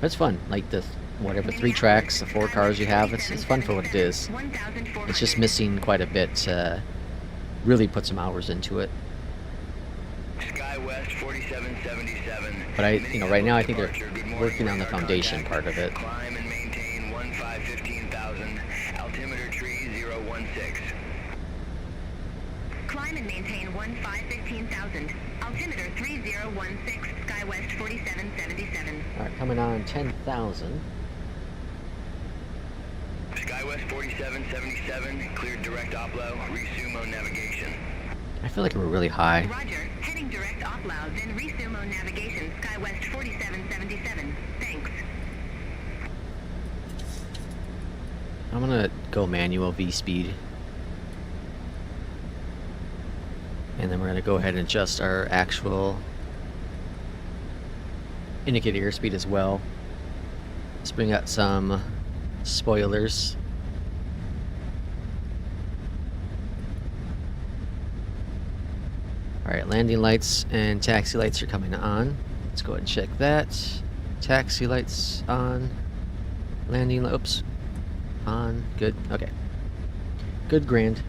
But it's fun. Like the 3 tracks, the 4 cars you have. It's fun for what it is. It's just missing quite a bit. Really put some hours into it. SkyWest 4777. But right now I think they're working on the foundation part of it. Climb and maintain 15,000. Altimeter tree 016. Climb and maintain 15,000. Altimeter 3016, SkyWest 4777. Alright, coming on 10,000. SkyWest 4777, cleared direct oplo, resumo navigation. I feel like we're really high. Roger, heading direct oplo, then resumo navigation, SkyWest 4777. Thanks. I'm gonna go manual V-speed. And then we're going to go ahead and adjust our actual indicated airspeed as well. Let's bring out some spoilers. Alright, landing lights and taxi lights are coming on. Let's go ahead and check that. Taxi lights on. Landing, oops. On, good, okay. Good, grand.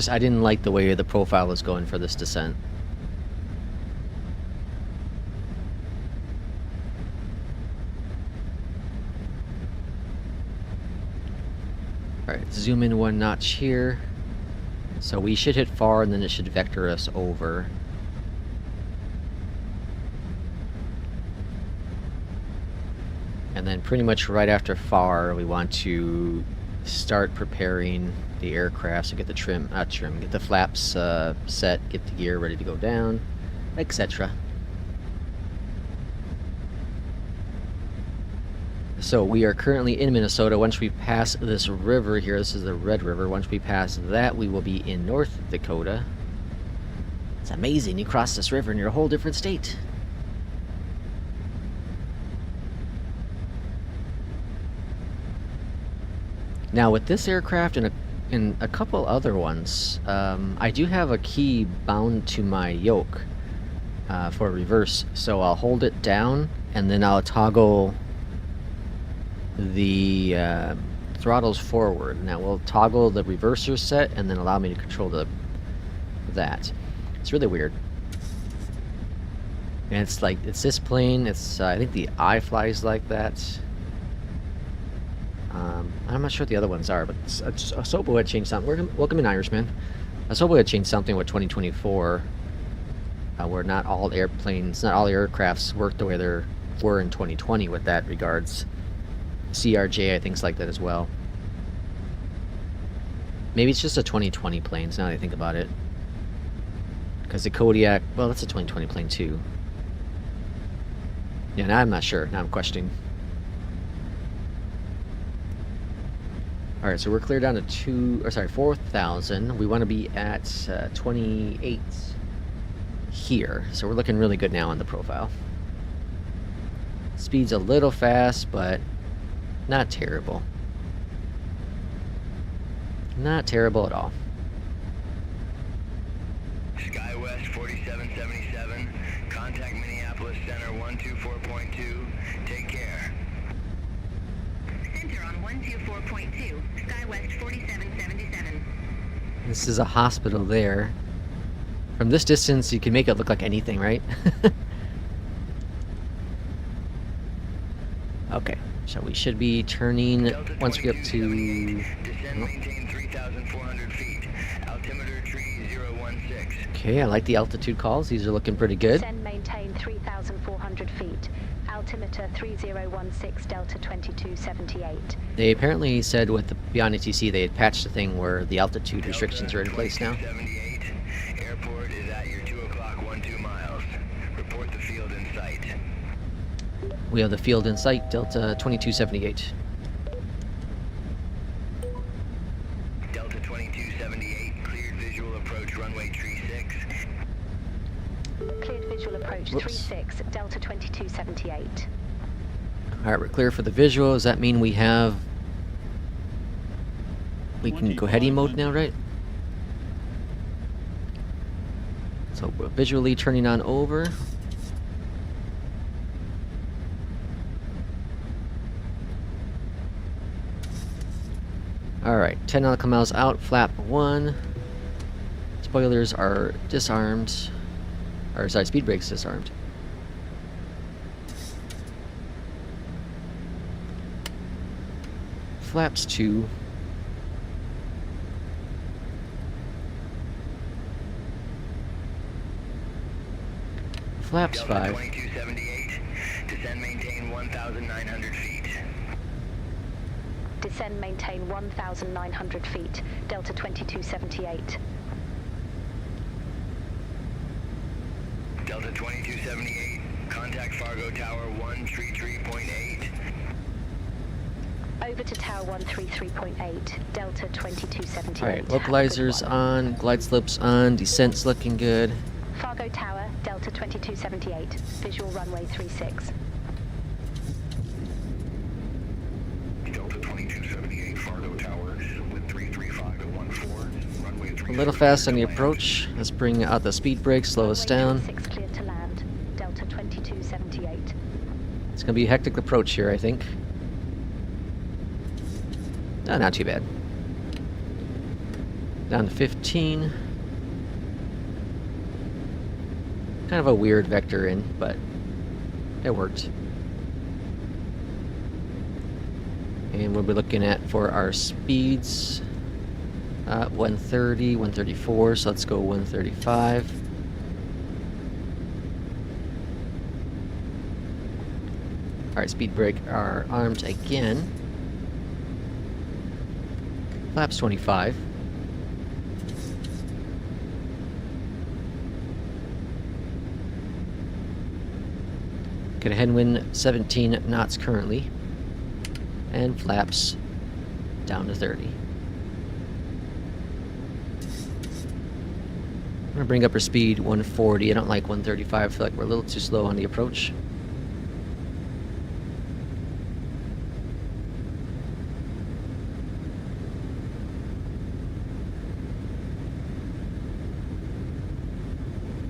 I didn't like the way the profile was going for this descent. Alright, zoom in 1 notch here. So we should hit far and then it should vector us over. And then pretty much right after far we want to start preparing the aircraft, so get the get the flaps set, get the gear ready to go down, etc. So we are currently in Minnesota. Once we pass this river here, this is the Red River, once we pass that we will be in North Dakota. It's amazing, you cross this river and you're a whole different state. Now with this aircraft and a couple other ones, I do have a key bound to my yoke for reverse, so I'll hold it down and then I'll toggle the throttles forward. And that will toggle the reverser set and then allow me to control that. It's really weird. And it's this plane, it's I think the iFly's like that. I'm not sure what the other ones are, but I was hoping it would change something. Welcome in, Irishman. I was hoping it would change something with 2024, where not all aircrafts work the way they were in 2020 with that regards. CRJ, I think, like that as well. Maybe it's just a 2020 planes now that I think about it. Because the Kodiak, well, that's a 2020 plane too. Yeah, now I'm not sure. Now I'm questioning. All right, so we're clear down to 4,000. We want to be at 28 here. So we're looking really good now on the profile. Speed's a little fast, but not terrible. Not terrible at all. SkyWest 4777, contact Minneapolis Center 124.2, take care. Center on 124.2, SkyWest 4777. This is a hospital there. From this distance, you can make it look like anything, right? Okay, so we should be turning Delta once we get up to... 2278, descend, maintain 3,400 feet, altimeter tree 016. Okay, I like the altitude calls. These are looking pretty good. Descend, maintain 3,400 feet. Altimeter 3016 Delta 2278. They apparently said with the Beyondatc they had patched the thing where the altitude restrictions are in place now. 2278, airport is at your 2 o'clock 12 miles. Report the field in sight. We have the field in sight, Delta 2278. Delta 2278, cleared visual approach runway tree 6. Cleared visual approach Whoops. 36 Delta 2278. Alright, we're clear for the visual. Does that mean we have... We can go heady mode now, right? So we're visually turning on over. Alright, 10 nautical miles out, flap 1. Spoilers are disarmed. Or, sorry, speed brakes disarmed. Flaps 2. Flaps Delta 5. 2278, descend, maintain 1,900 feet. Descend, maintain 1,900 feet. Delta 2278. Delta 2278, contact Fargo Tower 133.8. Over to Tower 133.8. Delta 2278. Alright, localizers on, glide slopes on, descent's looking good. Fargo Tower, Delta 2278. Visual runway 36. Delta 2278, Fargo Tower, with 335 at 14, runway 3. A little fast on the approach. Let's bring out the speed brakes, slow us down. 6 cleared to land. Delta 2278. It's gonna be a hectic approach here, I think. No, not too bad. Down to 15. Kind of a weird vector in, but it worked. And we'll be looking at for our speeds. 130, 134, so let's go 135. Alright, speed brake are armed again. Flaps 25. Get a headwind 17 knots currently. And flaps down to 30. I'm gonna bring up our speed 140. I don't like 135. I feel like we're a little too slow on the approach.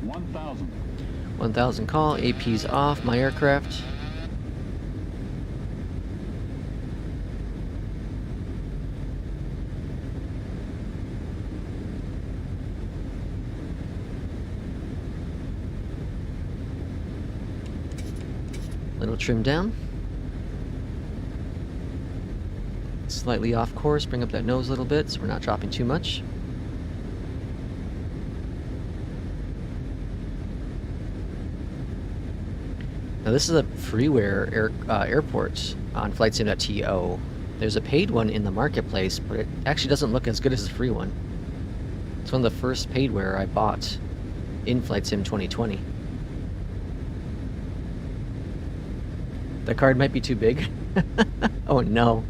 $1,000. 1,000 call. AP's off. My aircraft. Little trim down. Slightly off course, bring up that nose a little bit so we're not dropping too much. Now this is a freeware airport on flightsim.to. There's a paid one in the marketplace, but it actually doesn't look as good as the free one. It's one of the first paidware I bought In-Flight Sim 2020. The card might be too big. Oh no.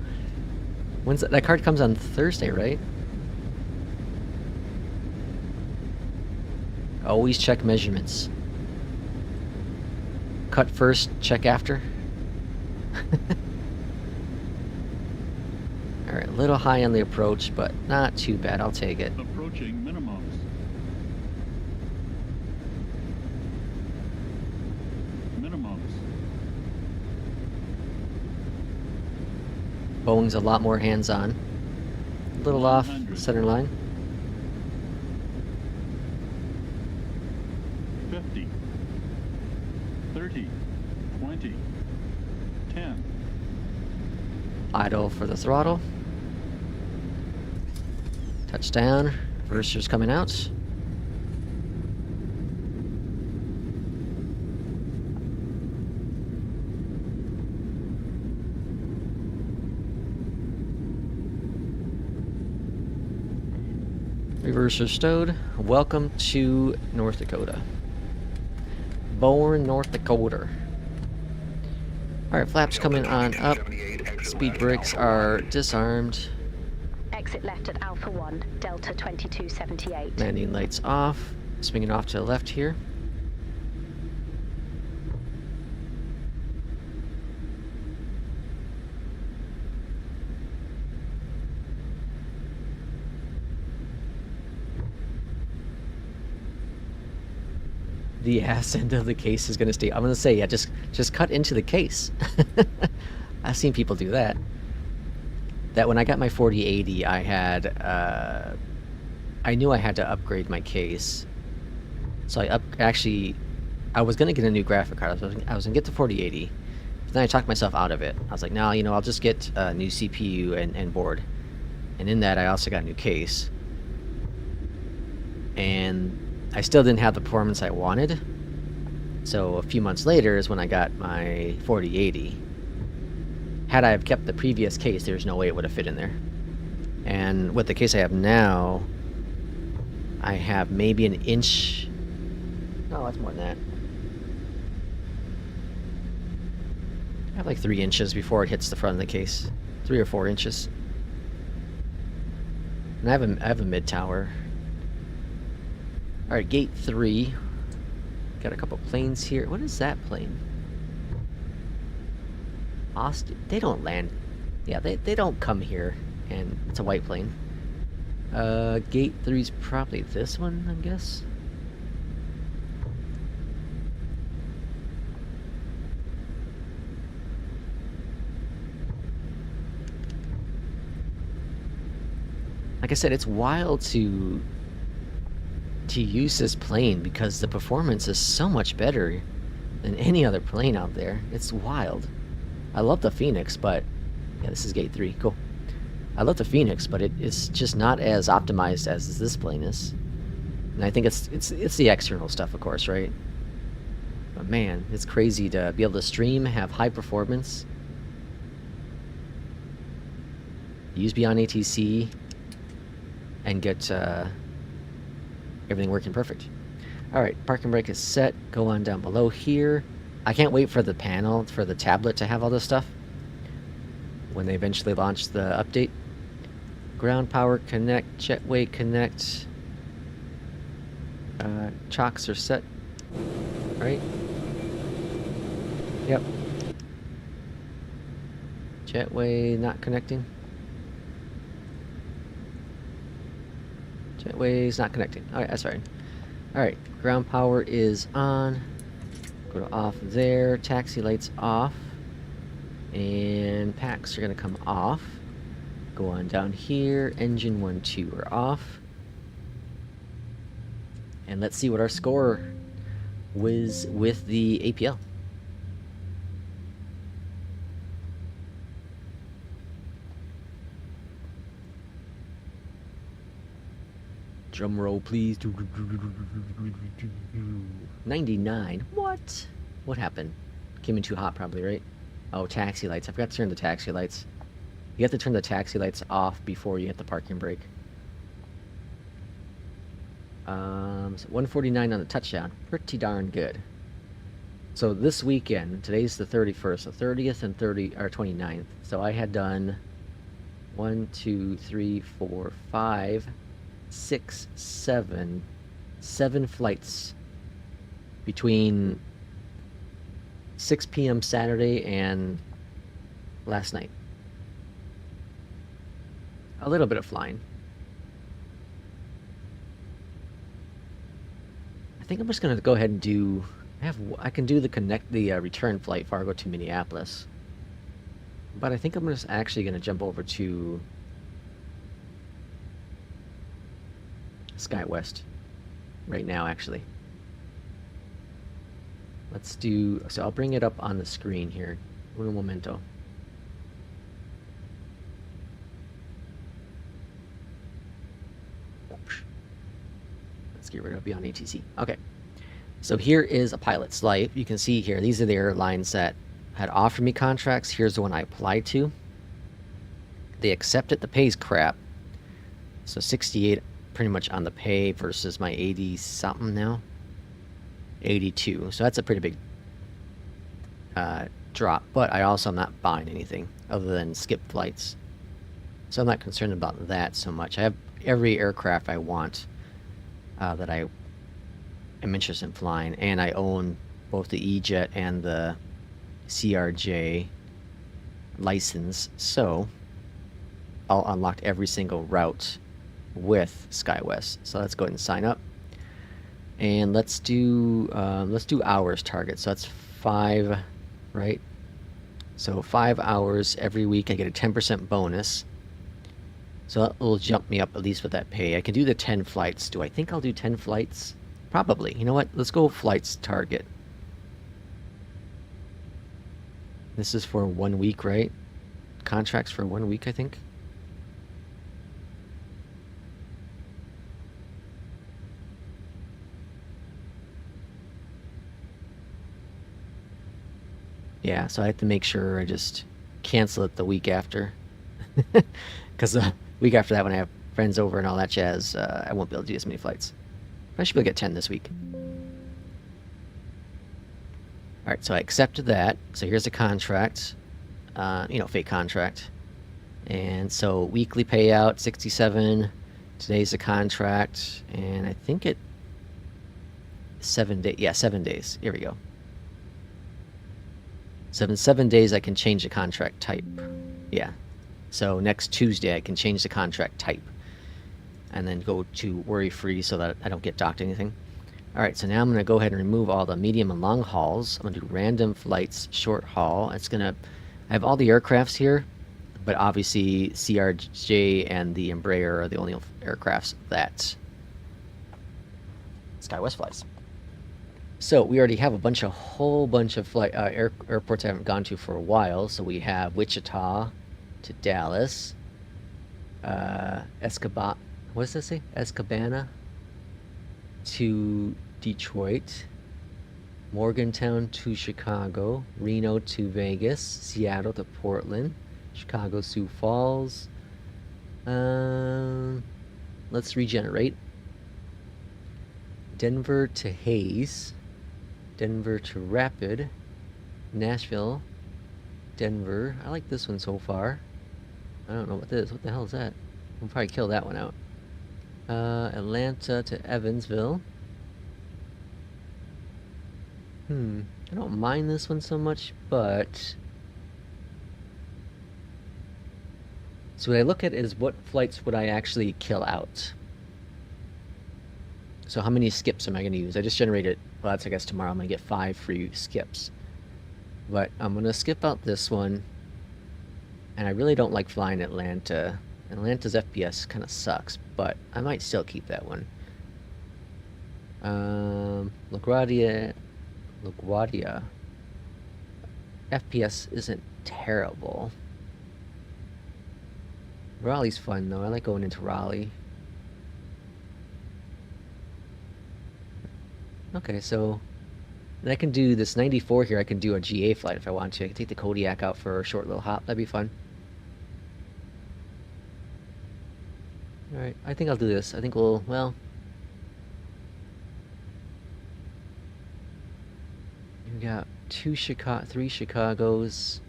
When's that card comes on Thursday, right? Always check measurements. Cut first, check after. Alright, a little high on the approach, but not too bad. I'll take it. Approaching minimums. Minimums. Boeing's a lot more hands-on. A little off 100. center line. 50. 30. 20. 10. Idle for the throttle. Touchdown. Reverser's coming out. Reverser stowed. Welcome to North Dakota. Bourne, North Dakota. Alright, flaps coming on up. Speed brakes are disarmed. Exit left at Alpha 1, Delta 2278. Landing lights off. Swinging off to the left here. The ass end of the case is going to stay. I'm going to say, yeah, just cut into the case. I've seen people do that. That when I got my 4080, I had, I knew I had to upgrade my case. So I was going to get a new graphic card. I was going to get the 4080. But then I talked myself out of it. I was like, no, you know, I'll just get a new CPU and board. And in that, I also got a new case. And I still didn't have the performance I wanted. So a few months later is when I got my 4080. Had I have kept the previous case, there's no way it would have fit in there. And with the case I have now, I have maybe an inch. No, that's more than that. I have like 3 inches before it hits the front of the case. 3 or 4 inches. And I have a mid tower. Alright, gate 3. Got a couple planes here. What is that plane? Austin. They don't land. Yeah, they don't come here. And it's a white plane. Gate 3's probably this one, I guess. Like I said, it's wild to use this plane because the performance is so much better than any other plane out there. It's wild. I love the Phoenix, but yeah, this is gate 3. Cool. I love the Phoenix, but it's just not as optimized as this plane is. And I think it's the external stuff, of course, right? But man, it's crazy to be able to stream, have high performance, use Beyond ATC, and get everything working perfect. Alright, parking brake is set. Go on down below here. I can't wait for the panel, for the tablet to have all this stuff when they eventually launch the update. Ground power connect, jetway connect. Chocks are set. Right? Yep. Jetway not connecting. Jetway's not connecting. Alright, that's fine. Alright, ground power is on. Go to off there. Taxi lights off. And packs are going to come off. Go on down here. Engine 1, 2 are off. And let's see what our score was with the APL. Drum roll, please. 99. What? What happened? Came in too hot, probably, right? Oh, taxi lights. I forgot to turn the taxi lights. You have to turn the taxi lights off before you hit the parking brake. So 149 on the touchdown. Pretty darn good. So this weekend, today's the 31st, so 30th and 29th. So I had done 1, 2, 3, 4, 5, 6, 7 flights between 6 p.m. Saturday and last night. A little bit of flying. I think I'm just gonna go ahead and do. I can do the return flight Fargo to Minneapolis, but I think I'm just actually gonna jump over to SkyWest right now. Actually, let's do. So I'll bring it up on the screen here. Un momento. Let's get rid of Beyond ATC. Okay. So here is a pilot's life. You can see here, these are the airlines that had offered me contracts. Here's the one I applied to. They accepted. The pay's crap. So 68 pretty much on the pay versus my 80 something now. 82. So that's a pretty big drop. But I also am not buying anything other than skip flights. So I'm not concerned about that so much. I have every aircraft I want that I am interested in flying, and I own both the E-Jet and the CRJ license, so I'll unlock every single route with SkyWest. So let's go ahead and sign up, and let's do hours target. So that's 5, right? So 5 hours every week. I get a 10% bonus. So that will jump me up at least with that pay. I can do the 10 flights. Do I think I'll do 10 flights? Probably. You know what? Let's go flights target. This is for 1 week, right? Contracts for 1 week, I think. Yeah, so I have to make sure I just cancel it the week after. Because the week after that, when I have friends over and all that jazz, I won't be able to do as many flights. I should be able to get 10 this week. Alright, so I accepted that. So here's a contract. Fake contract. And so weekly payout, 67. Today's the contract. And I think 7 days. Yeah, 7 days. Here we go. So in 7 days, I can change the contract type. Yeah. So next Tuesday, I can change the contract type. And then go to worry-free so that I don't get docked anything. Alright, so now I'm going to go ahead and remove all the medium and long hauls. I'm going to do random flights, short haul. It's going to... I have all the aircrafts here, but obviously CRJ and the Embraer are the only aircrafts that SkyWest flies. So we already have a whole bunch of airports I haven't gone to for a while. So we have Wichita to Dallas, what does that say? Escabana to Detroit, Morgantown to Chicago, Reno to Vegas, Seattle to Portland, Chicago Sioux Falls. Let's regenerate. Denver to Hayes, Denver to Rapid, Nashville, Denver. I like this one so far. I don't know what this is. What the hell is that? We'll probably kill that one out. Atlanta to Evansville. I don't mind this one so much, but... So what I look at is what flights would I actually kill out. So how many skips am I going to use? I just generated... Well, that's I guess tomorrow I'm going to get 5 free skips. But I'm going to skip out this one. And I really don't like flying Atlanta. Atlanta's FPS kind of sucks, but I might still keep that one. LaGuardia. FPS isn't terrible. Raleigh's fun though. I like going into Raleigh. Okay, so I can do this 94 here. I can do a GA flight if I want to. I can take the Kodiak out for a short little hop. That'd be fun. Alright, I think I'll do this. I think we'll, well... We got 3 Chicagos,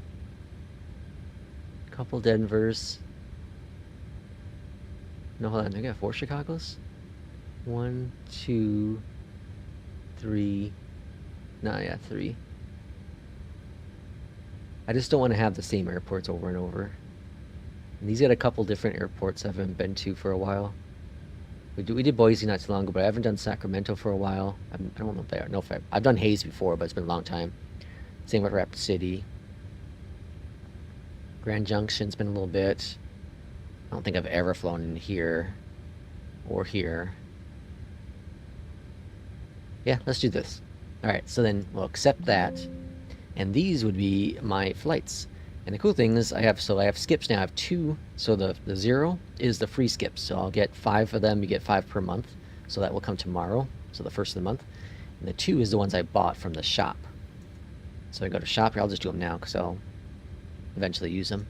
a couple Denvers. No, hold on, I got 4 Chicagos? 1, 2, 3. No, yeah, 3. I just don't want to have the same airports over and over. And these got a couple different airports I haven't been to for a while. We did Boise not too long ago, but I haven't done Sacramento for a while. I don't know if they are. No, I've done Hayes before, but it's been a long time. Same with Rapid City. Grand Junction's been a little bit. I don't think I've ever flown in here or here. Yeah, let's do this. Alright, so then we'll accept that. And these would be my flights. And the cool thing is I have skips now. I have 2. So the 0 is the free skips. So I'll get 5 of them. You get 5 per month. So that will come tomorrow. So the first of the month. And the 2 is the ones I bought from the shop. So I go to shop here. I'll just do them now because I'll eventually use them.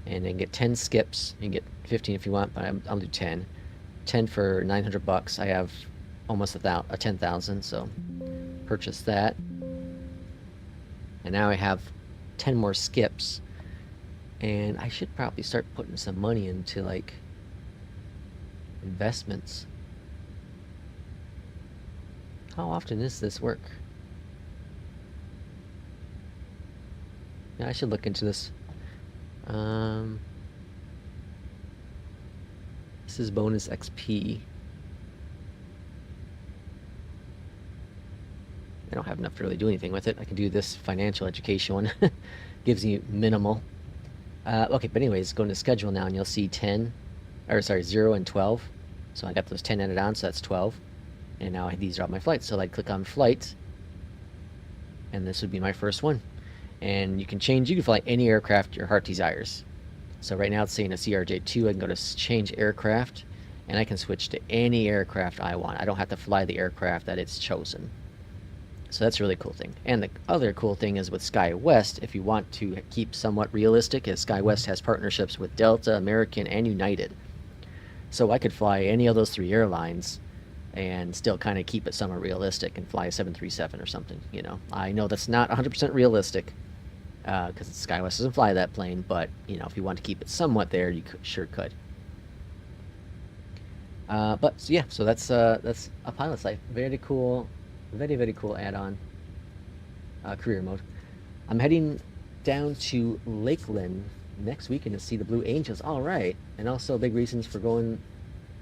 And then get 10 skips. You can get 15 if you want, but I'll do 10. 10 for $900. I have almost a 10,000. So purchase that. And now I have 10 more skips. And I should probably start putting some money into like investments. How often does this work? Yeah, I should look into this. This is bonus XP. I don't have enough to really do anything with it. I can do this financial education one. Gives you minimal. Okay, but anyways, go into schedule now and you'll see 0 and 12. So I got those 10 added on, so that's 12. And now these are all my flights. So I'd click on flight. And this would be my first one. And you can fly any aircraft your heart desires. So right now it's saying a CRJ2. I can go to change aircraft. And I can switch to any aircraft I want. I don't have to fly the aircraft that it's chosen. So that's a really cool thing. And the other cool thing is with SkyWest, if you want to keep somewhat realistic, is SkyWest has partnerships with Delta, American, and United. So I could fly any of those 3 airlines and still kind of keep it somewhat realistic and fly a 737 or something, you know. I know that's not 100% realistic because SkyWest doesn't fly that plane, but, you know, if you want to keep it somewhat there, you sure could. But, so yeah, so that's a pilot's life. Very cool. Very, very cool add-on. Career mode. I'm heading down to Lakeland next weekend to see the Blue Angels. All right. And also big reasons for going.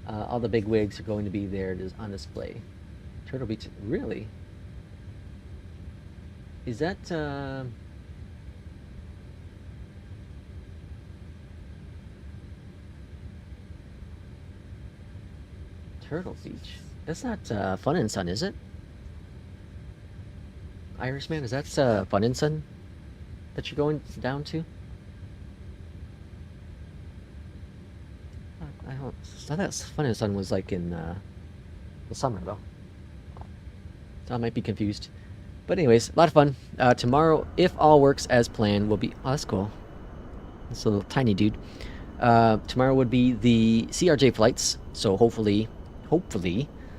All the big wigs are going to be there on display. Turtle Beach. Really? Is that... Turtle Beach? That's not Fun and Sun, is it? Irishman, is that Fun and Sun that you're going down to? I thought that Fun and Sun was like in the summer though. So I might be confused. But anyways, a lot of fun. Tomorrow, if all works as planned, will be... Oh, that's cool. This little tiny dude. Tomorrow would be the CRJ flights. So hopefully,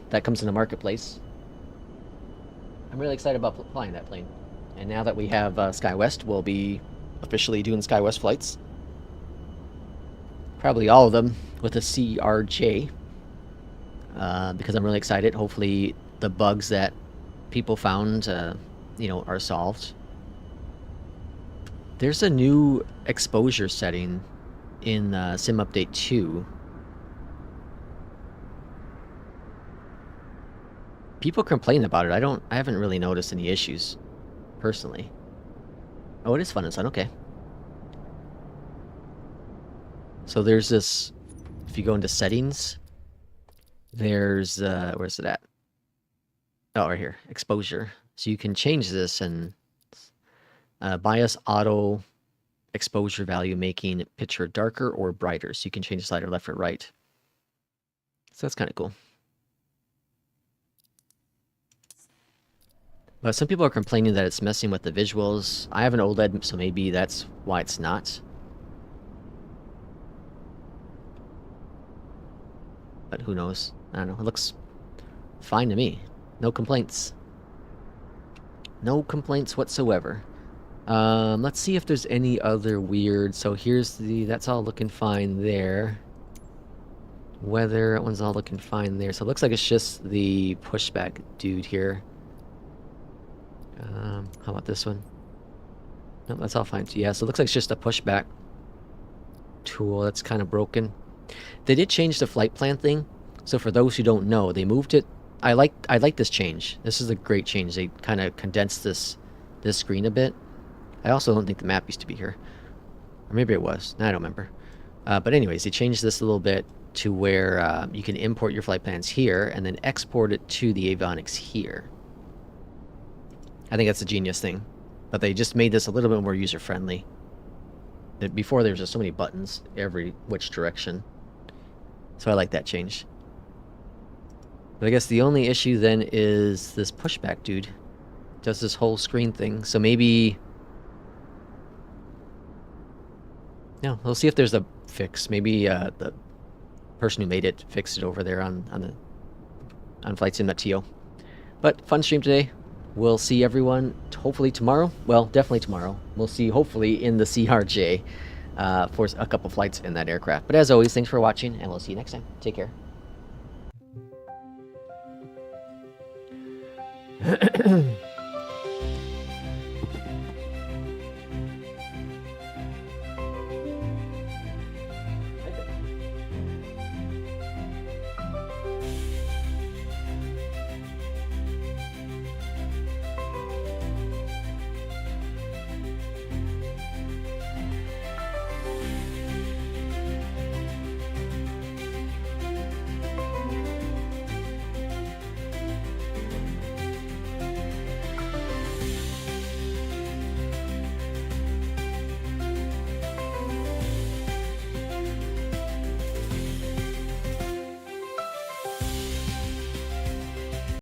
that comes in the marketplace. I'm really excited about flying that plane. And now that we have SkyWest, we'll be officially doing SkyWest flights. Probably all of them with a CRJ. Because I'm really excited. Hopefully the bugs that people found, you know, are solved. There's a new exposure setting in Sim Update 2. People complain about it. I haven't really noticed any issues, personally. Oh, it is Fun and Sun, okay. So there's this, if you go into settings, there's, where's it at? Oh, right here, exposure. So you can change this and bias auto exposure value, making picture darker or brighter. So you can change the slider left or right. So that's kind of cool. But some people are complaining that it's messing with the visuals. I have an OLED, so maybe that's why it's not. But who knows? I don't know. It looks fine to me. No complaints. No complaints whatsoever. Let's see if there's any other weird. So here's that's all looking fine there. Weather, that one's all looking fine there. So it looks like it's just the pushback dude here. How about this one? No, that's all fine. Yeah, so it looks like it's just a pushback tool that's kind of broken. They did change the flight plan thing. So for those who don't know, they moved it. I like this change. This is a great change. They kind of condensed this screen a bit. I also don't think the map used to be here. Or maybe it was. I don't remember. But anyways, they changed this a little bit to where you can import your flight plans here and then export it to the avionics here. I think that's a genius thing. But they just made this a little bit more user-friendly. Before, there was just so many buttons every which direction. So I like that change. But I guess the only issue then is this pushback dude. Does this whole screen thing. So maybe... No, we'll see if there's a fix. Maybe the person who made it fixed it over there on flightsim.to. But fun stream today. We'll see everyone hopefully tomorrow. Well, definitely tomorrow. We'll see hopefully in the CRJ for a couple flights in that aircraft. But as always, thanks for watching, and we'll see you next time. Take care.